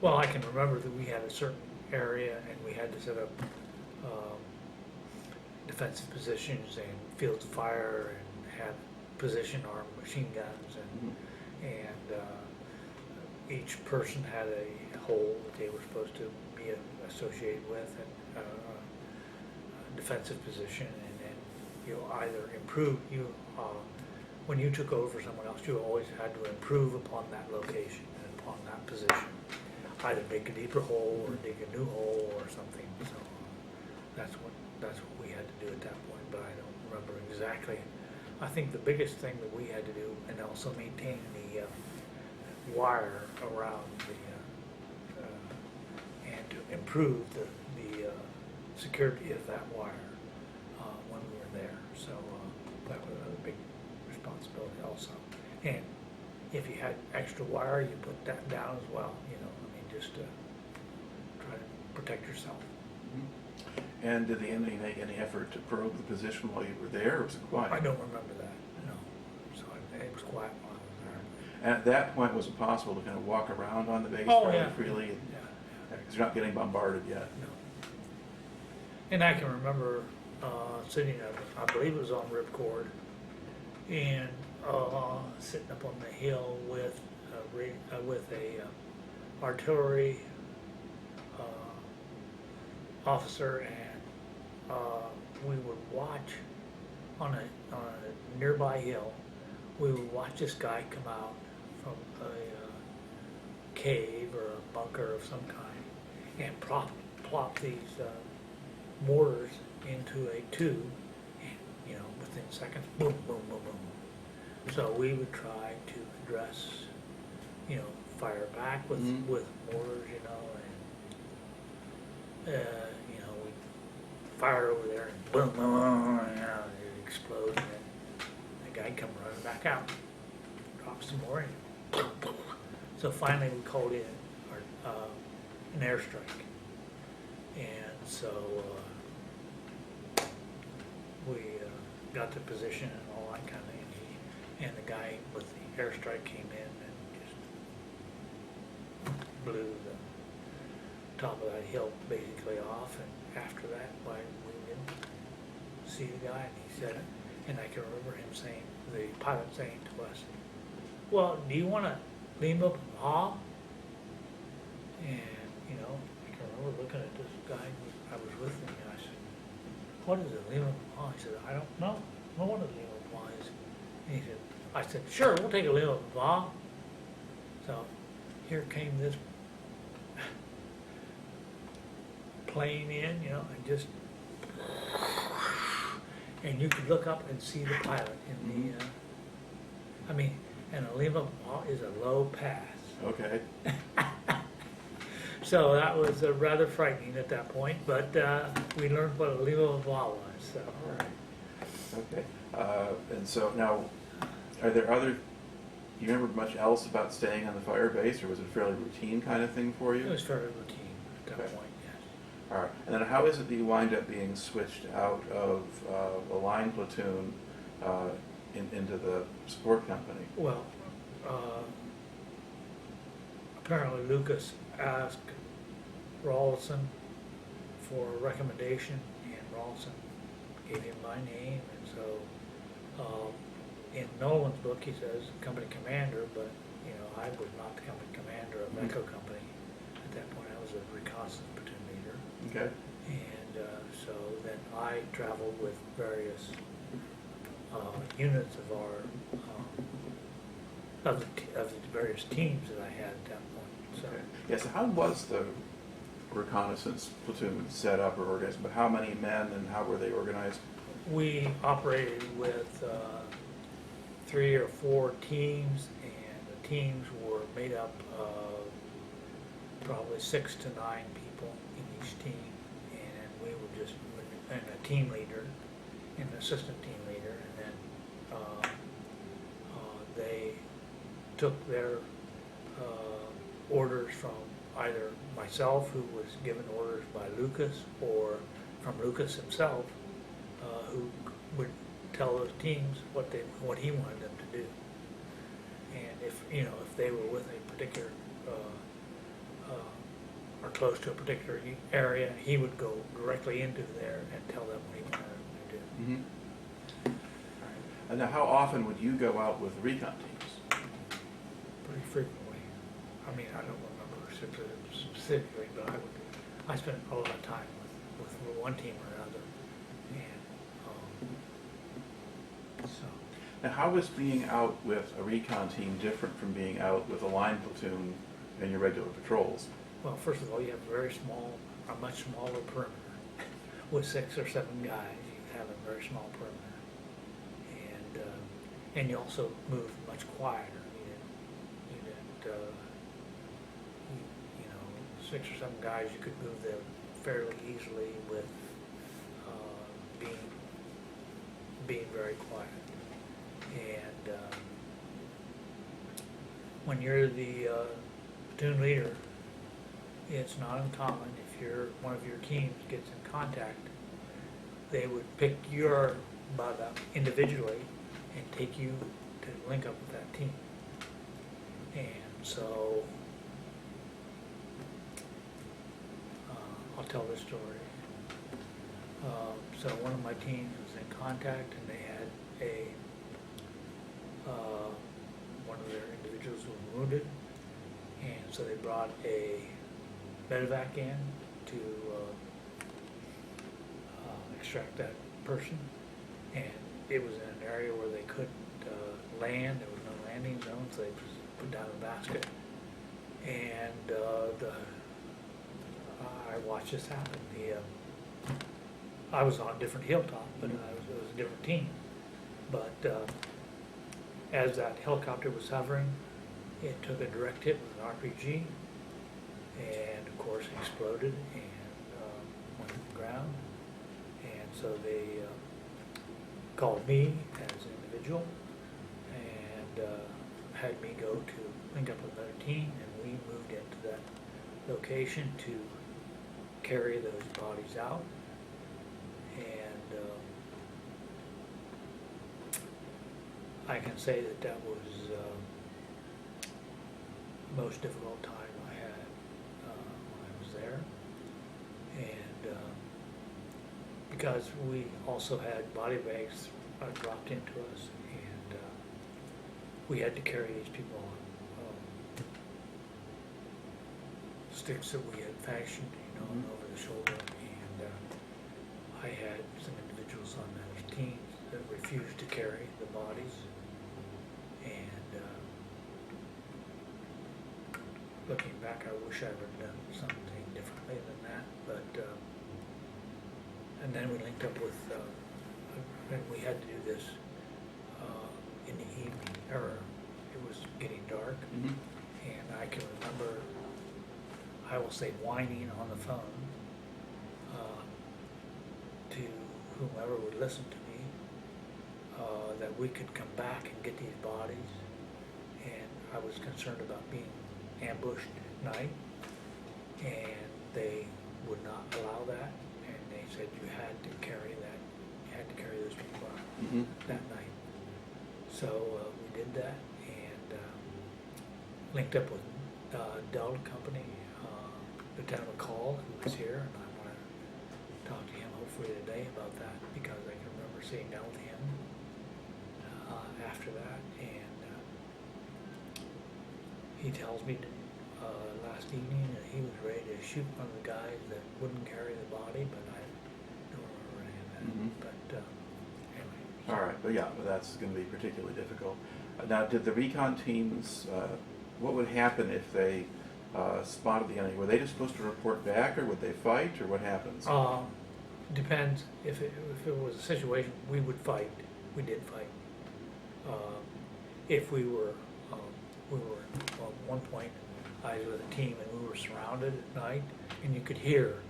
Well, I can remember that we had a certain area and we had to set up defensive positions and fields of fire and have position armed machine guns and each person had a hole that they were supposed to be associated with, and a defensive position, and then you either improve, when you took over for someone else, you always had to improve upon that location and upon that position. Either make a deeper hole or dig a new hole or something, so that's what we had to do at that point, but I don't remember exactly. I think the biggest thing that we had to do, and also maintain the wire around and to improve the security of that wire when we were there. So that was a big responsibility also. And if you had extra wire, you put that down as well. You know, I mean, just to try to protect yourself. Mm-hmm. And did the enemy make any effort to probe the position while you were there, or was it quiet? I don't remember that. No. So it was quiet while I was there. And at that point, was it possible to kind of walk around on the base fairly freely? Because you're not getting bombarded yet. No. And I can remember sitting up, I believe it was on Ripcord, and sitting up on the hill with a artillery officer, and we would watch on a nearby hill. We would watch this guy come out from a cave or a bunker of some kind and plop these mortars into a tube, and, you know, within seconds, boom, boom, boom, boom. So we would try to address, you know, fire back with mortars, you know, and you know, we fire over there and boom, boom, boom, you know, it explodes, and then the guy come running back out, drop some more, and boom, boom. So finally we called in an airstrike, and so we got the position and all that kind of thing, and the guy with the airstrike came in and just blew the top of that hill basically off, and after that, why we didn't see the guy, and he said, and I can remember him saying, the pilot saying to us, well, do you want to leave up and haw? And, you know, I can remember looking at this guy I was with him, and I said, what is a leave up and haw? He said, I don't know. I don't know what a leave up and haw is. And he said, I said, sure, we'll take a leave up and haw. So here came this plane in, you know, and just, and you could look up and see the pilot in the, I mean, and a leave up and haw is a low pass. Okay. So that was rather frightening at that point, but we learned what a leave up and haw was. So. All right. Okay. And so now, are there other, do you remember much else about staying on the fire base, or was it a fairly routine kind of thing for you? It was fairly routine at that point, yes. All right. And then how is it that you wind up being switched out of a line platoon into the support company? Well, apparently Lucas asked Rawlson for a recommendation, and Rawlson gave him my name, and so in Nolan's book he says company commander, but you know, I was not the company commander of Echo Company at that point. I was a reconnaissance platoon leader. Okay. And so then I traveled with various units of our of the various teams that I had at that point. So. Okay. Yeah, so how was the reconnaissance platoon set up or organized? But how many men and how were they organized? We operated with 3 or 4 teams, and the teams were made up of probably 6 to 9 people in each team, and we were just, and a team leader, and an assistant team leader, and then they took their orders from either myself, who was given orders by Lucas, or from Lucas himself, who would tell those teams what he wanted them to do. And if, you know, if they were with a particular or close to a particular area, he would go directly into there and tell them what he wanted them to do. Mm-hmm. All right. And now how often would you go out with recon teams? Pretty frequently. I mean, I don't remember specifically, but I spent a lot of time with one team or another, and so. Now, how is being out with a recon team different from being out with a line platoon and your regular patrols? Well, first of all, you have a much smaller perimeter. With 6 or 7 guys, you have a very small perimeter, and you also move much quieter. You didn't, you know, 6 or 7 guys, you could move them fairly easily with being very quiet. And when you're the platoon leader, it's not uncommon if one of your teams gets in contact, they would pick your butt up individually and take you to link up with that team. And so I'll tell this story. So one of my teams was in contact, and they had one of their individuals was wounded, and so they brought a medevac in to extract that person, and it was in an area where they couldn't land. There was no landing zone, so they put down a basket, and I watched this happen. I was on a different hilltop, but it was a different team. But as that helicopter was hovering, it took a direct hit with an RPG, and of course exploded and went to the ground. And so they called me as an individual and had me go to link up with another team, and we moved into that location to carry those bodies out. And I can say that was the most difficult time I had when I was there. And because we also had body bags dropped into us, and we had to carry these people on sticks that we had fashioned, over the shoulder. And I had some individuals on those teams that refused to carry the bodies, and looking back, I wish I would have done something differently than that. But and then we linked up with, and we had to do this in the evening, or it was getting dark, and I can remember, I will say, whining on the phone to whomever would listen to me, that we could come back and get these bodies. And I was concerned about being ambushed at night, and they would not allow that, and they said you had to carry those people out that night. So we did that, and linked up with Delta Company, Lieutenant McCall, who was here, and I want to talk to him hopefully today about that, because I can remember sitting down with him after that, and he tells me last evening that he was ready to shoot one of the guys that wouldn't carry the body, but I don't remember any of that. But anyway. All right, but yeah, that's going to be particularly difficult. Now, did the recon teams, what would happen if they spotted the enemy? Were they just supposed to report back, or would they fight, or what happens? Depends. If it was a situation, we would fight. We did fight. If we were at one point, I was with a team, and we were surrounded at night, and you could hear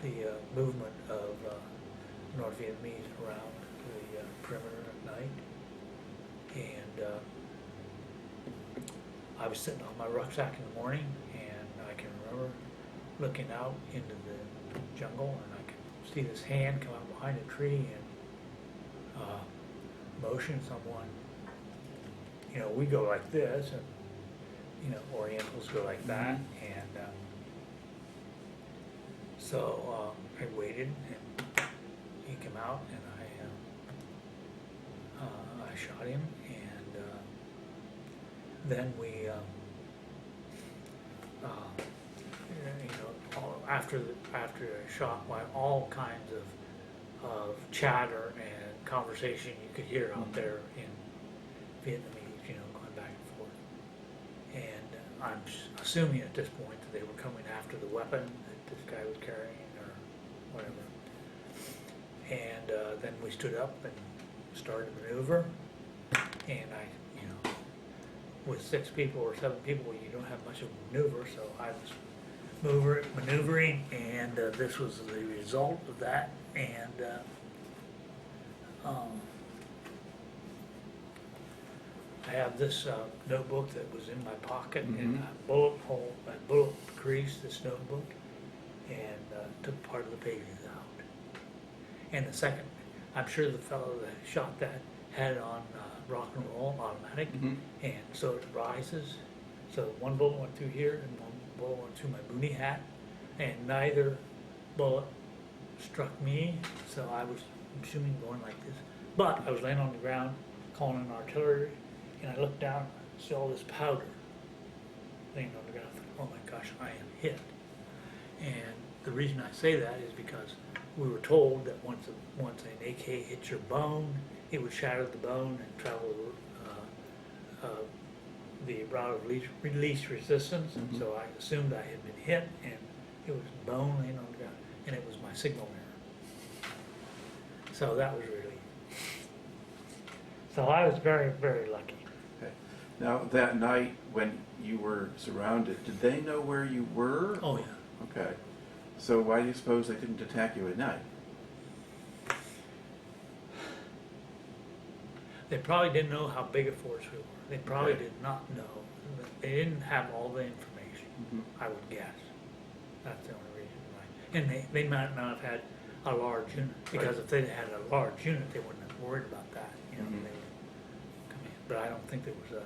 the movement of North Vietnamese around the perimeter at night. And I was sitting on my rucksack in the morning, and I can remember looking out into the jungle, and I could see this hand come out behind a tree and motion someone. We go like this, and Orientals go like that, and so I waited, and he came out, and I shot him, and then we After a shot, by all kinds of chatter and conversation you could hear out there in Vietnamese, going back and forth. And I'm assuming at this point that they were coming after the weapon that this guy was carrying or whatever. And then we stood up and started to maneuver. And with 6 people or 7 people, you don't have much of a maneuver, so I was maneuvering, and this was the result of that. And I have this notebook that was in my pocket, and I bullet creased this notebook, and took part of the pages out. And the second, I'm sure the fellow that shot that had it on rock and roll automatic, and so it rises. So one bullet went through here, and one bullet went through my boonie hat, and neither bullet struck me, so I was assuming going like this. But I was laying on the ground, calling in artillery, and I looked down, see all this powder laying on the ground. I thought, oh my gosh, I am hit. And the reason I say that is because we were told that once an AK hits your bone, it would shatter the bone and travel the route of least resistance. And so I assumed I had been hit, and it was bone laying on the ground, and it was my signal mirror. So that was really, so I was very, very lucky. Okay. Now, that night when you were surrounded, did they know where you were? Oh yeah. Okay. So why do you suppose they didn't attack you at night? They probably didn't know how big a force we were. They probably did not know. They didn't have all the information, I would guess. That's the only reason why. And they might not have had a large unit, because if they had a large unit, they wouldn't have worried about that. They would come in. But I don't think it was a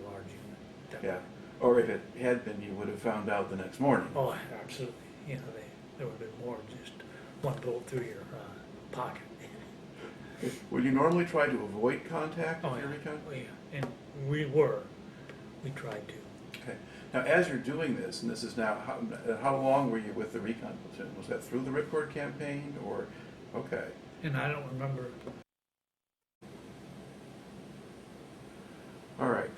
large unit. Yeah. Or if it had been, you would have found out the next morning. Oh, absolutely. There would have been more than just one bullet through your pocket. Would you normally try to avoid contact with your recon? Oh yeah, and we tried to. Okay. Now, as you're doing this, and this is now, how long were you with the recon platoon? Was that through the Ripcord campaign, or, okay. And I don't remember. All right.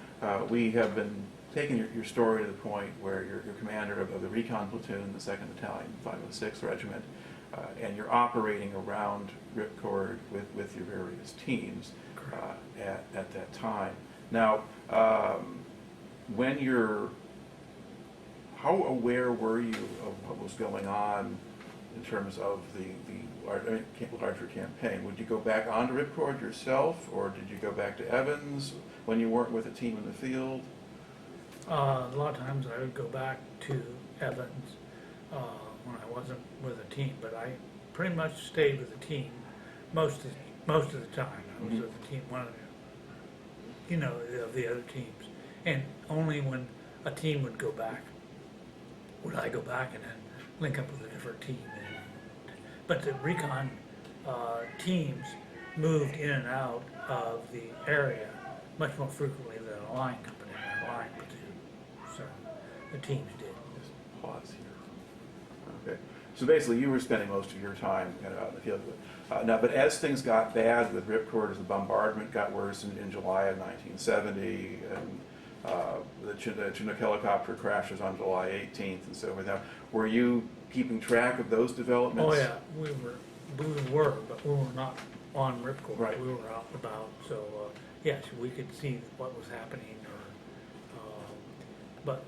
We have been taking your story to the point where you're commander of the recon platoon, the 2nd Battalion, 506 Regiment, and you're operating around Ripcord with your various teams at that time. Now, how aware were you of what was going on in terms of the larger campaign? Would you go back onto Ripcord yourself, or did you go back to Evans when you weren't with a team in the field? A lot of times I would go back to Evans when I wasn't with a team, but I pretty much stayed with the team most of the time. I was with the team, one of the other teams, and only when a team would go back would I go back and then link up with a different team. But the recon teams moved in and out of the area much more frequently than a line company and a line platoon. So the teams did. Just pause here. Okay. So basically, you were spending most of your time kind of out in the field. Now, but as things got bad with Ripcord, as the bombardment got worse in July of 1970, and the Chinook helicopter crashes on July 18th, and so forth. Now, were you keeping track of those developments? Oh yeah, we were, but we were not on Ripcord. Right. We were out and about, so yes, we could see what was happening. But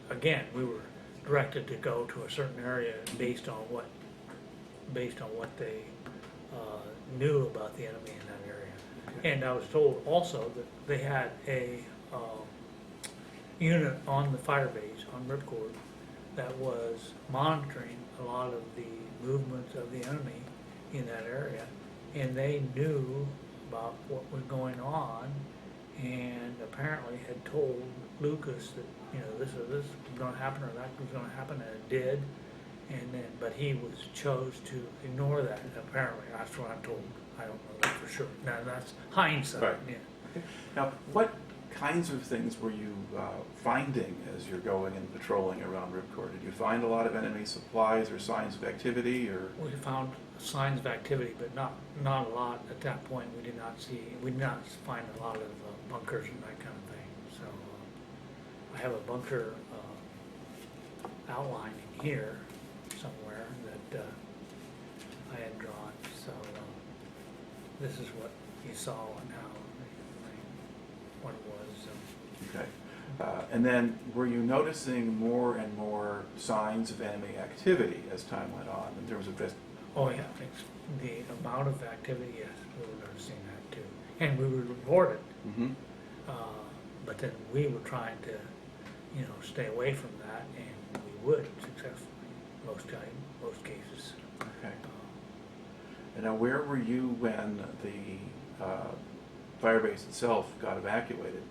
again, we were directed to go to a certain area based on what they knew about the enemy in that area. Okay. And I was told also that they had a unit on the Firebase on Ripcord that was monitoring a lot of the movements of the enemy in that area, and they knew about what was going on, and apparently had told Lucas that this or this was going to happen or that was going to happen, and it did. And then, but he chose to ignore that. Apparently, that's what I'm told. I don't know that for sure. Now that's hindsight. Right. Yeah. Okay. Now, what kinds of things were you finding as you're going and patrolling around Ripcord? Did you find a lot of enemy supplies or signs of activity, or? We found signs of activity, but not a lot at that point. We did not find a lot of bunkers and that kind of thing. So I have a bunker outline in here somewhere that I had drawn. So this is what you saw and how what it was. Okay. And then were you noticing more and more signs of enemy activity as time went on in terms of just? Oh yeah, the amount of activity, yes, we were noticing that too. And we would report it. Mm-hmm. But then we were trying to, stay away from that, and we would successfully, most cases. Okay. And now where were you when the Firebase itself got evacuated?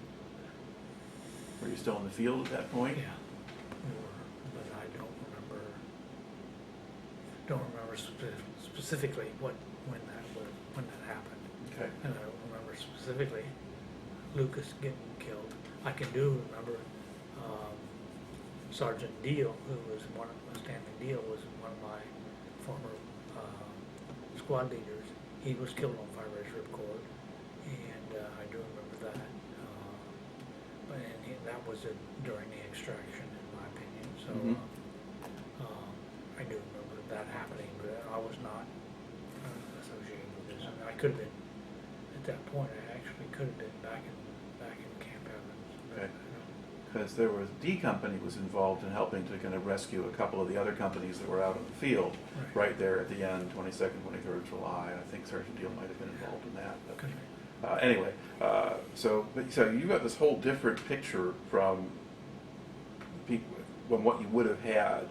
Were you still in the field at that point? Yeah, we were, but I don't remember specifically when that happened. Okay. And I don't remember specifically Lucas getting killed. I can remember Sergeant Deal, Stanley Deal was one of my former squad leaders. He was killed on Firebase Ripcord, and I do remember that. That was during the extraction, in my opinion. So I do remember that happening, but I was not associated with this. I could have been at that point. I actually could have been back in Camp Evans. Okay. Because there was D Company was involved in helping to kind of rescue a couple of the other companies that were out in the field, right there at the end, 22nd, 23rd July. I think Sergeant Deal might have been involved in that. But, anyway, so you got this whole different picture from what you would have had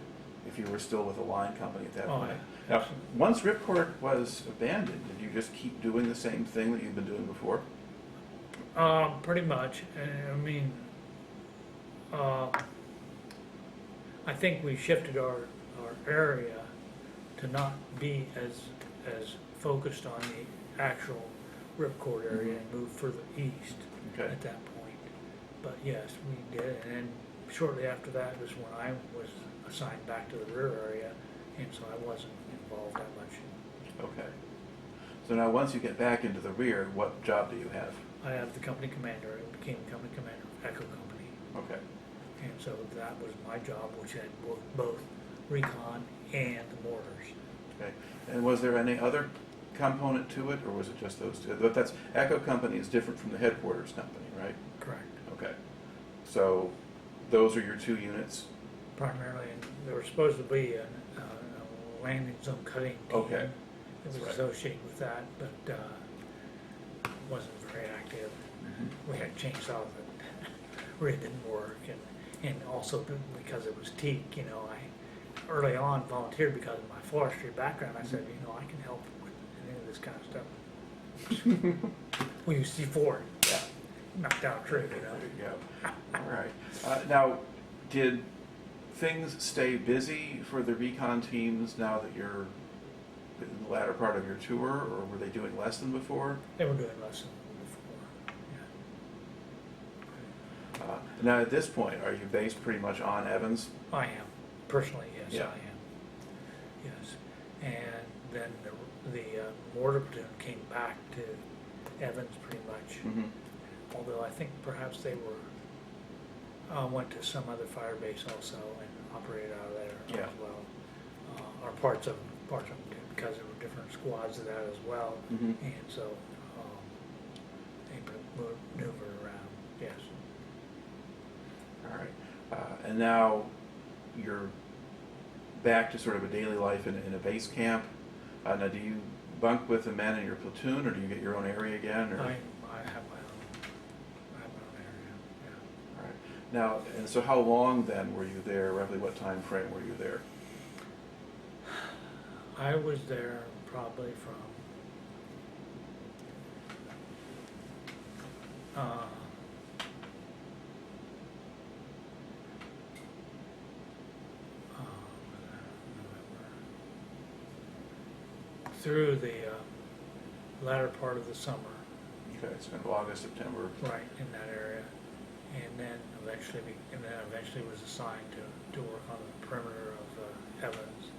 if you were still with a line company at that point. Yeah. Now, once Ripcord was abandoned, did you just keep doing the same thing that you've been doing before? Pretty much. I mean, I think we shifted our area to not be as focused on the actual Ripcord area and moved further east at that point. But yes, we did, and then shortly after that was when I was assigned back to the rear area, and so I wasn't involved that much. Okay. So now once you get back into the rear, what job do you have? I have the company commander. I became company commander of Echo Company. Okay. And so that was my job, which had both recon and the mortars. Okay. And was there any other component to it, or was it just those two? But that's Echo Company is different from the headquarters company, right? Correct. Okay. So those are your two units? Primarily, and there was supposed to be a landing zone cutting team. Okay. It was associated with that, but wasn't very active. We had chainsaws that really didn't work, and also because it was teak, I early on volunteered because of my forestry background. I said, I can help with any of this kind of stuff. We used C4, knocked down a tree, There you go. All right. Now, did things stay busy for the recon teams now that you're in the latter part of your tour, or were they doing less than before? They were doing less than before, Now, at this point, are you based pretty much on Evans? I am. Personally, yes, Yeah. I am. Yes. And then the mortar platoon came back to Evans pretty much. Although I think perhaps they went to some other fire base also and operated out of there as well. Or parts of them did, because there were different squads of that as well. And so they maneuvered around, yes. All right. And now you're back to sort of a daily life in a base camp. Now, do you bunk with the men in your platoon, or do you get your own area again? Or? I have my own area, yeah. All right. Now, and so how long then were you there? Roughly what time frame were you there? I was there probably from through the latter part of the summer. Okay, it's kind of August, September. Right, in that area. and then eventually was assigned to work on the perimeter of Evans,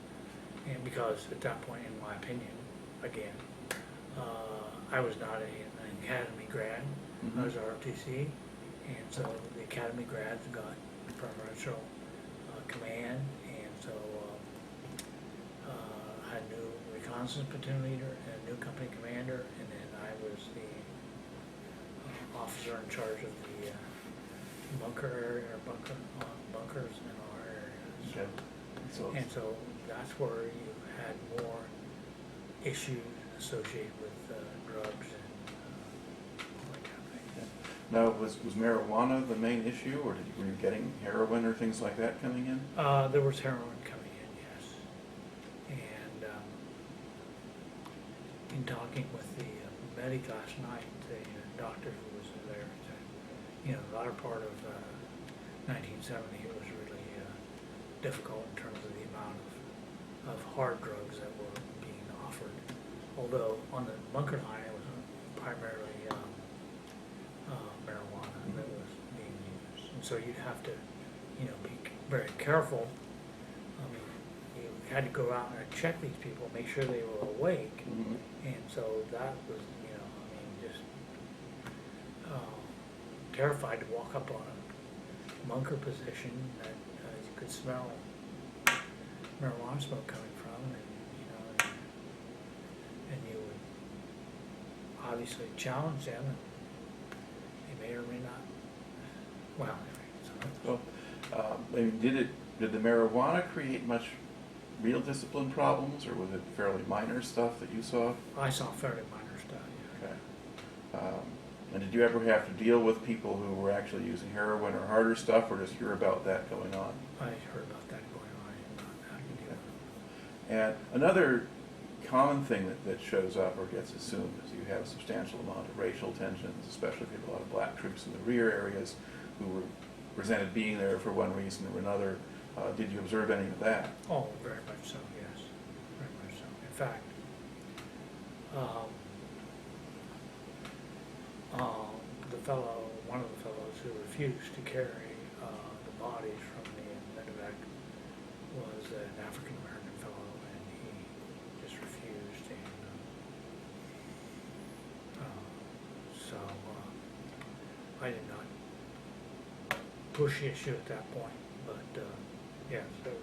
and because at that point, in my opinion, again, I was not an academy grad. I was ROTC, and so the academy grads got preferential command, and so I had a new reconnaissance platoon leader and a new company commander, and then I was the officer in charge of the bunker area, or bunkers in our areas. Okay. And so that's where you had more issues associated with drugs and all that kind of thing. Okay. Now, was marijuana the main issue, or were you getting heroin or things like that coming in? There was heroin coming in, yes. And in talking with the medic last night, the doctor who was there said, you know, the latter part of 1970, it was really difficult in terms of the amount of hard drugs that were being offered. Although on the bunker line, it was primarily marijuana that was being used. And so you'd have to, you know, be very careful. I mean, you had to go out and check these people, make sure they were awake. And so that was, you know, I mean, just terrified to walk up on a bunker position that you could smell marijuana smoke coming from, and you know, and you would obviously challenge them, and they may or may not. Well, anyway, so I mean, did the marijuana create much real discipline problems, or was it fairly minor stuff that you saw? I saw fairly minor stuff. Yeah. Okay. And did you ever have to deal with people who were actually using heroin or harder stuff, or just hear about that going on? I heard about that going on. I did not have to deal with it. And another common thing that shows up or gets assumed is you have a substantial amount of racial tensions, especially if you have a lot of black troops in the rear areas who were resented being there for one reason or another. Did you observe any of that? Oh, very much so, yes. Very much so. In fact, one of the fellows who refused to carry the bodies from the medevac was an African American fellow, and he just refused. And so I did not push the issue at that point, but yes, that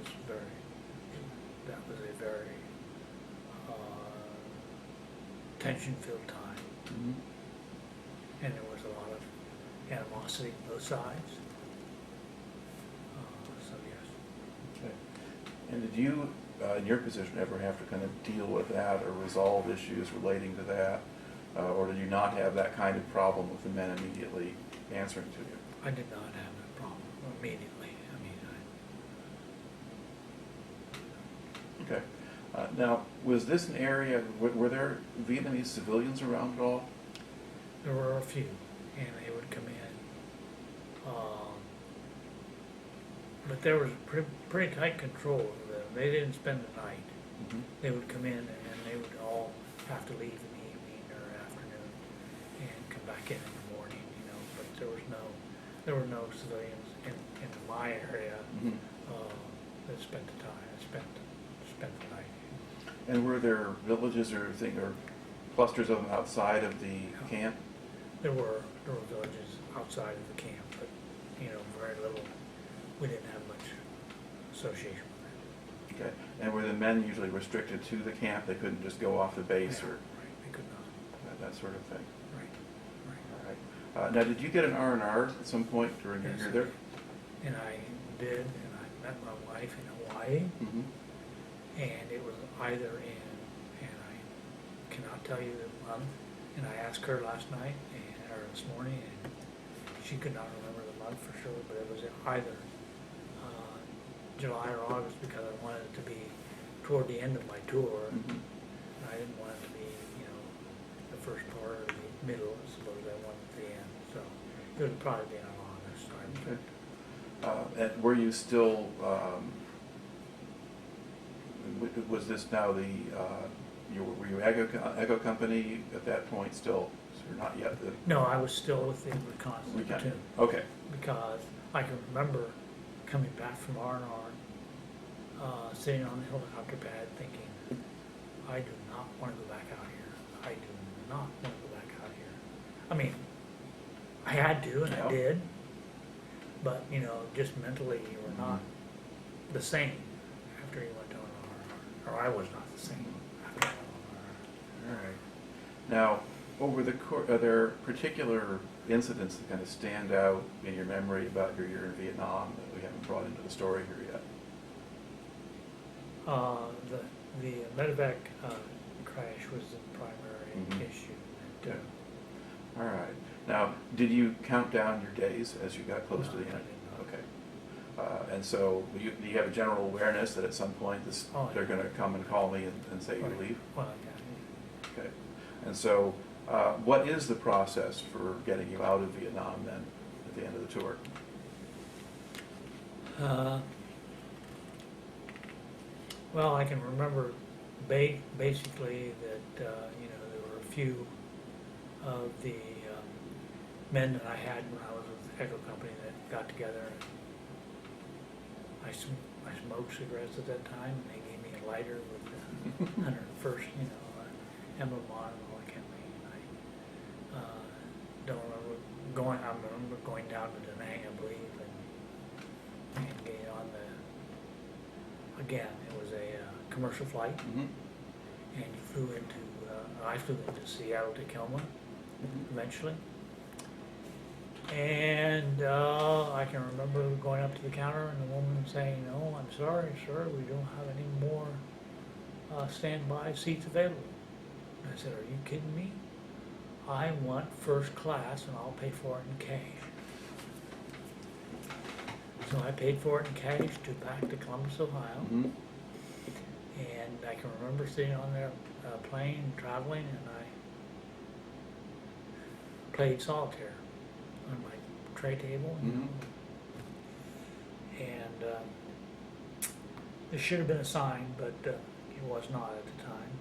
was a very tension-filled time. And there was a lot of animosity on both sides. So yes. Okay. And did you, in your position, ever have to kind of deal with that or resolve issues relating to that? Or did you not have that kind of problem with the men immediately answering to you? I did not have that problem immediately. Okay. Now, was this an area, were there Vietnamese civilians around at all? There were a few, and they would come in. But there was pretty tight control of them. They didn't spend the night. They would come in, and they would all have to leave in the evening or afternoon and come back in the morning, you know. But there were no civilians in my area that spent the time, spent the night. And were there villages or clusters of them outside of the camp? There were villages outside of the camp, but you know, very little. We didn't have much association with that. Okay. And were the men usually restricted to the camp? They couldn't just go off the base, Yeah, or right, they could not. that sort of thing. Right. All right. Now, did you get an R&R at some point during your year there? And I did, and I met my wife in Hawaii, and it was either and I cannot tell you the month, and I asked her last night, or this morning, and she could not remember the month for sure, but it was either July or August, because I wanted it to be toward the end of my tour. And I didn't want it to be, you know, the first part or the middle, I suppose. I wanted it at the end, so it would probably be in August. Okay. And were you still, was this now were you Echo Company at that point still or not yet? No, I was still with the reconnaissance platoon. Okay. Because I can remember coming back from R&R, sitting on the helicopter pad thinking, I do not want to go back out here. I do not want to go back out here. I mean, I had to, and I did, but, you know, just mentally you were not the same after you went to R&R, or I was not the same after R&R. All right. Now, over the course, are there particular incidents that kind of stand out in your memory about your year in Vietnam that we haven't brought into the story here yet? The medevac crash was the primary issue. Okay. All right. Now, did you count down your days as you got close to the No, I end? did not. Okay. And so, do you have a general awareness that at some point they're going to come and call me and say you leave? Well, yeah. Okay. And so, what is the process for getting you out of Vietnam then at the end of the tour? Well, I can remember basically that, you know, there were a few of the men that I had when I was with the Echo Company that got together. I smoked cigarettes at that time, and they gave me a lighter with the 101st, you know, emblem on it, all that kind of thing. And I remember going down to Da Nang, I believe, and getting on again, it was a commercial flight, and you flew into, I flew into Seattle to Tacoma eventually. And I can remember going up to the counter and the woman saying, "Oh, I'm sorry, sir, we don't have any more standby seats available." And I said, "Are you kidding me? I want first class and I'll pay for it in cash." So I paid for it in cash to back to Columbus, Ohio. And I can remember sitting on their plane, traveling, and I played solitaire on my tray table. You know. And there should have been a sign, but it was not at the time.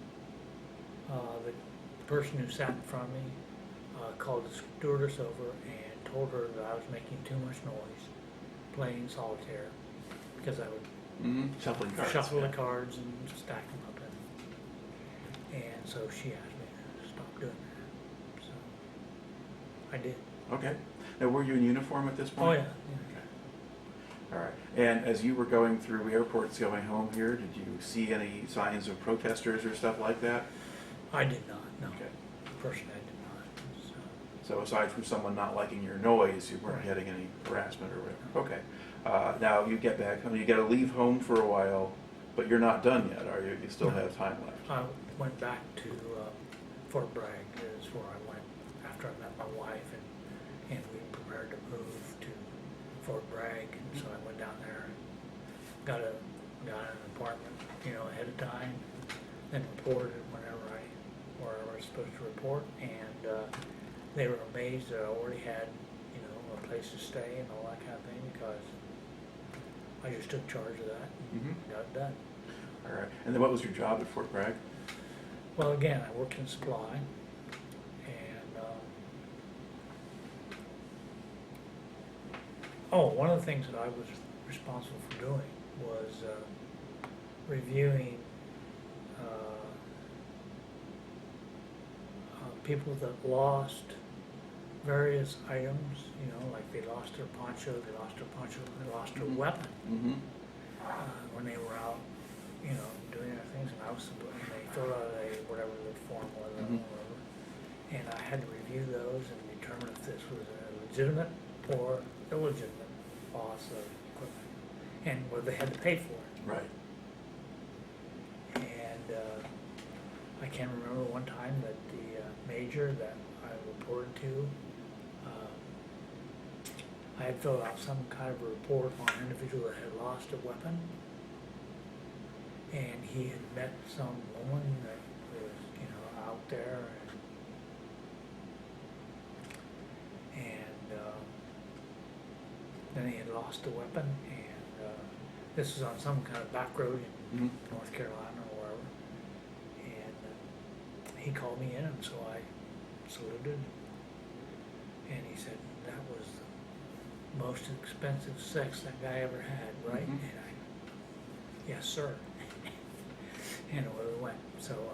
The person who sat in front of me called the stewardess over and told her that I was making too much noise playing solitaire, because I would shuffle the cards and stack them up, and so she asked me to stop doing that. So I did. Okay. Now, were you in uniform at this point? Oh yeah. Okay. All right. And as you were going through airports going home here, did you see any signs of protesters or stuff like that? I did not. No. Okay. Personally, I did not. So aside from someone not liking your noise, you weren't getting any harassment or whatever. Okay. Now you get back home. You got to leave home for a while, but you're not done yet, are you? You still have time left. I went back to Fort Bragg, is where I went after I met my wife, and we prepared to move to Fort Bragg, and so I went down there, got an apartment, you know, ahead of time, then reported wherever I was supposed to report, and they were amazed that I already had, you know, a place to stay and all that kind of thing, because I just took charge of that and got it done. All right. And then what was your job at Fort Bragg? Well, again, I worked in supply, and one of the things that I was responsible for doing was reviewing people that lost various items, you know, like they lost their poncho, they lost their weapon when they were out, you know, doing their things, and they filled out whatever the form was, or whatever, and I had to review those and determine if this was a legitimate or illegitimate loss of equipment, and whether they had to pay for it. Right. And I can remember one time that the major that I reported to, I had filled out some kind of a report on an individual that had lost a weapon, and he had met some woman that was, you know, out there, and then he had lost the weapon, and this was on some kind of back road in North Carolina or wherever, and he called me in, and so I saluted, and he said, that was the most expensive sex that guy ever had, right? Mhm. And I, yes, sir. And away we went. So,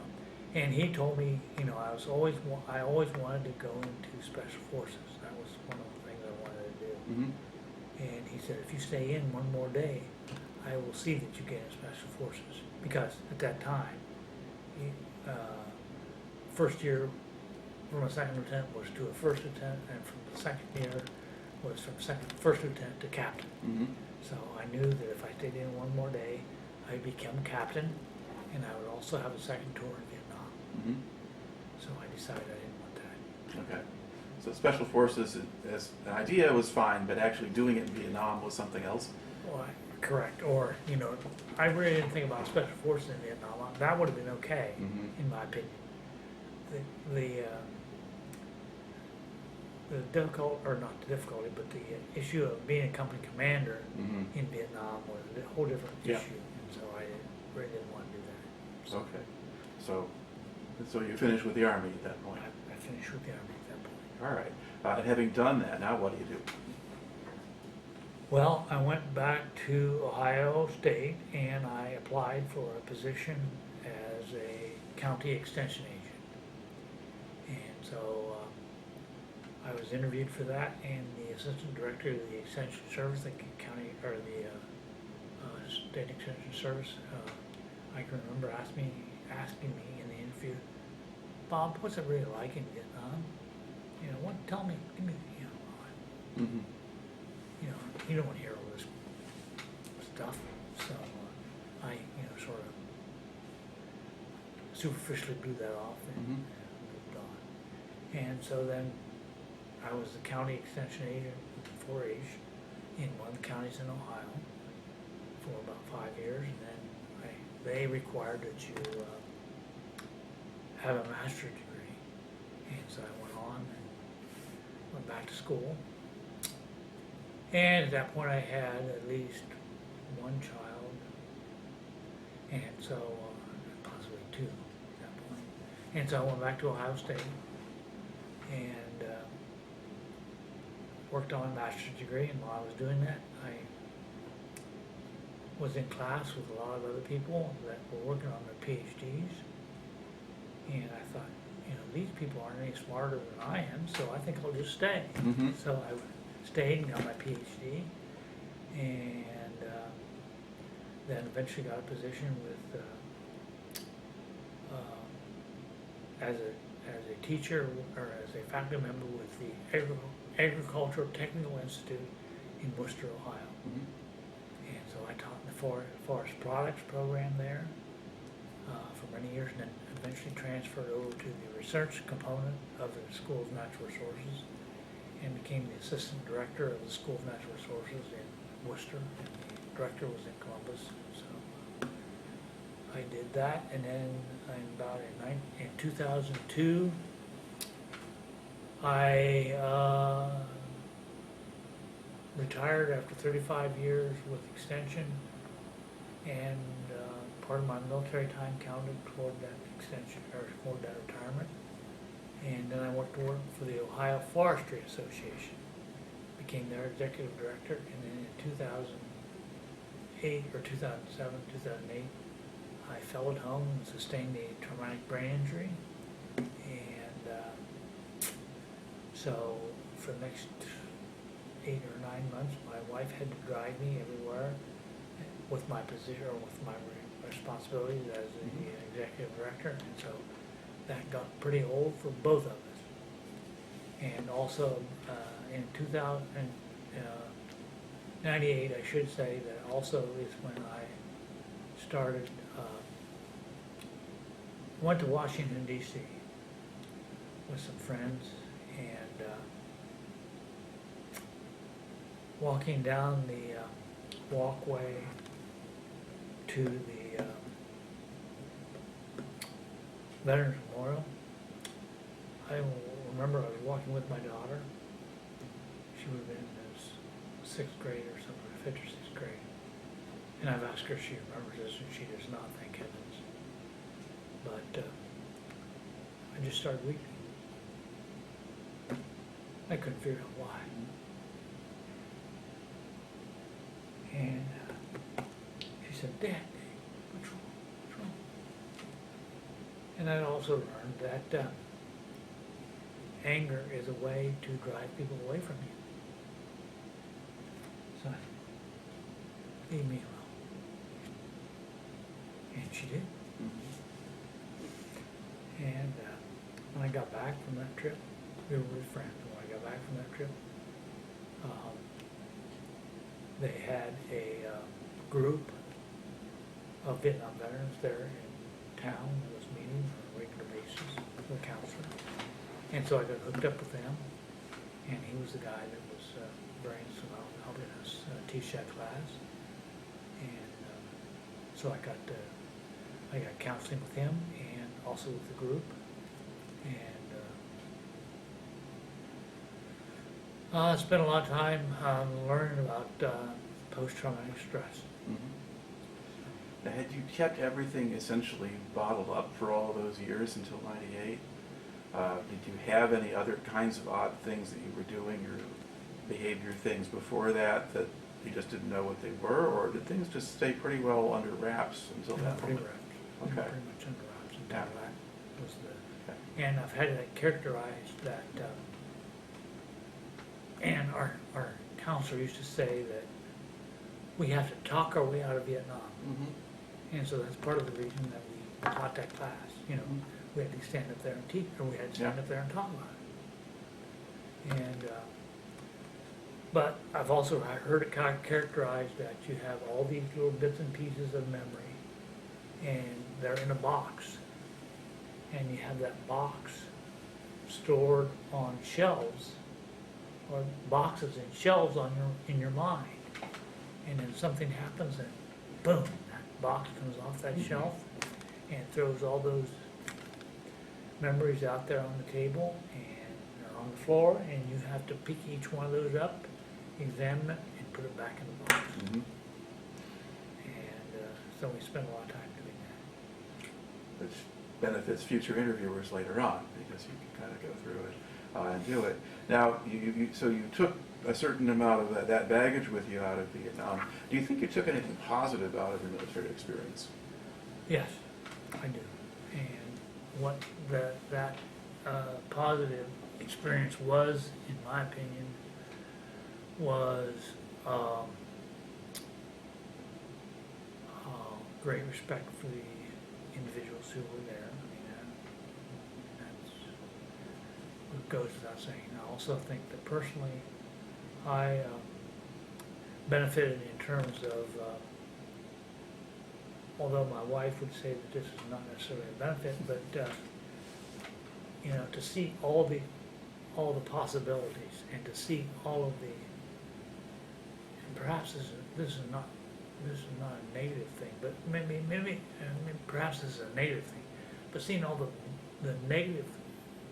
and he told me, you know, I always wanted to go into special forces. That was one of the things I wanted to do. Mhm. And he said, if you stay in one more day, I will see that you get in special forces. Because at that time, first year from a second lieutenant was to a first lieutenant, and from the second year was from first lieutenant to captain. Mhm. So I knew that if I stayed in one more day, I'd become captain, and I would also have a second tour in Vietnam. Mhm. So I decided I didn't want that. Okay. So special forces as an idea was fine, but actually doing it in Vietnam was something else. Well, correct. Or, you know, I really didn't think about special forces in Vietnam. That would have been okay, Mhm. in my opinion. The difficult, or not the difficulty, but the issue of being a company commander Mhm. in Vietnam was a whole different Yeah. issue, and so I really didn't want to do that. Okay. So you finished with the Army at that point. I finished with the Army at that point. All right. And having done that, now what do you do? Well, I went back to Ohio State and I applied for a position as a county extension agent. And so I was interviewed for that, and the assistant director of the extension service, the county, or the state extension service, I can remember asking me in the interview, Bob, what's it really like in Vietnam? You know, tell me, give me, you know, Mhm. you know, you don't want to hear all this stuff, so I, you know, sort of superficially blew that off and Mhm. moved on. And so then I was the county extension agent at 4-H in one of the counties in Ohio for about 5 years, and then they required that you have a master's degree, and so I went on and went back to school. And at that point I had at least one child, and so, possibly two at that point. And so I went back to Ohio State and worked on my master's degree, and while I was doing that, I was in class with a lot of other people that were working on their PhDs. And I thought, you know, these people aren't any smarter than I am, so I think I'll just stay. Mhm. So I stayed and got my PhD, and then eventually got a position with as a teacher or as a faculty member with the Agricultural Technical Institute in Worcester, Ohio. Mhm. And so I taught in the forest products program there for many years, and then eventually transferred over to the research component of the School of Natural Resources and became the assistant director of the School of Natural Resources in Worcester, and the director was in Columbus. So I did that, and then in 2002, I retired after 35 years with extension, and part of my military time counted toward that extension, or toward that retirement. And then I went to work for the Ohio Forestry Association, became their executive director, and then in 2008 or 2007, 2008, I fell at home and sustained a traumatic brain injury. And so for the next 8 or 9 months, my wife had to drive me everywhere with my position, or with my responsibilities as the executive director, and so that got pretty old for both of us. And also in 1998, I should say, that also is when I started, went to Washington DC with some friends, and walking down the walkway to the Veterans Memorial, I remember I was walking with my daughter. She would have been in 6th grade or something, 5th or 6th grade. And I've asked her if she remembers this, and she does not, thank heavens. But I just started weeping. I couldn't figure out why. And she said, Dad, what's wrong? What's wrong? And I also learned that anger is a way to drive people away from you. So, leave me alone. And she did. And when I got back from that trip, we were with friends. When I got back from that trip, they had a group of Vietnam veterans there in town that was meeting on a regular basis with a counselor. And so I got hooked up with them, and he was the guy that was helping us teach that class. And so I got counseling with him and also with the group. And I spent a lot of time learning about post-traumatic stress. Now, had you kept everything essentially bottled up for all those years until '98? Did you have any other kinds of odd things that you were doing, or behavior things before that you just didn't know what they were, or did things just stay pretty well under wraps until that Pretty moment? wraps. Okay. Pretty much under wraps until Yeah. that was the. Okay. And I've had it characterized that, and our counselor used to say that we have to talk our way out of Vietnam. And so that's part of the reason that we taught that class. You know, we had to stand up there and teach, or we had to stand up there and talk about it. And, but I've also heard it characterized that you have all these little bits and pieces of memory, and they're in a box. And you have that box stored on shelves, or boxes and shelves in your mind. And then something happens and boom, that box comes off that shelf and throws all those memories out there on the table and they're on the floor, and you have to pick each one of those up, examine it, and put it back in the box. And so we spend a lot of time doing that. Which benefits future interviewers later on, because you can kind of go through it and do it. Now, so you took a certain amount of that baggage with you out of Vietnam. Do you think you took anything positive out of your military experience? Yes, I do. And what that positive experience was, in my opinion, was great respect for the individuals who were there. I mean, that's what goes without saying. I also think that personally, I benefited in terms of, although my wife would say that this is not necessarily a benefit, but you know, to see all the possibilities, and to see all of the, and perhaps this is not a negative thing, but maybe perhaps this is a negative thing, but seeing all the negative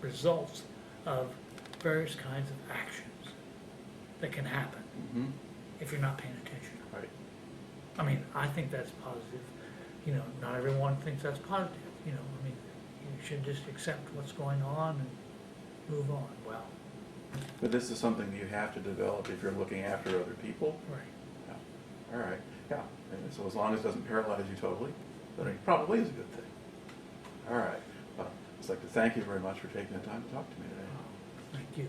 results of various kinds of actions that can happen if you're not paying attention. Right. I mean, I think that's positive. You know, not everyone thinks that's positive. You know, I mean, you should just accept what's going on and move on. Well, But this is something you have to develop if you're looking after other people. right. Yeah. All right. Yeah. And so as long as it doesn't paralyze you totally, then it probably is a good thing. All right. Well, I'd just like to thank you very much for taking the time to talk to me today. Thank you.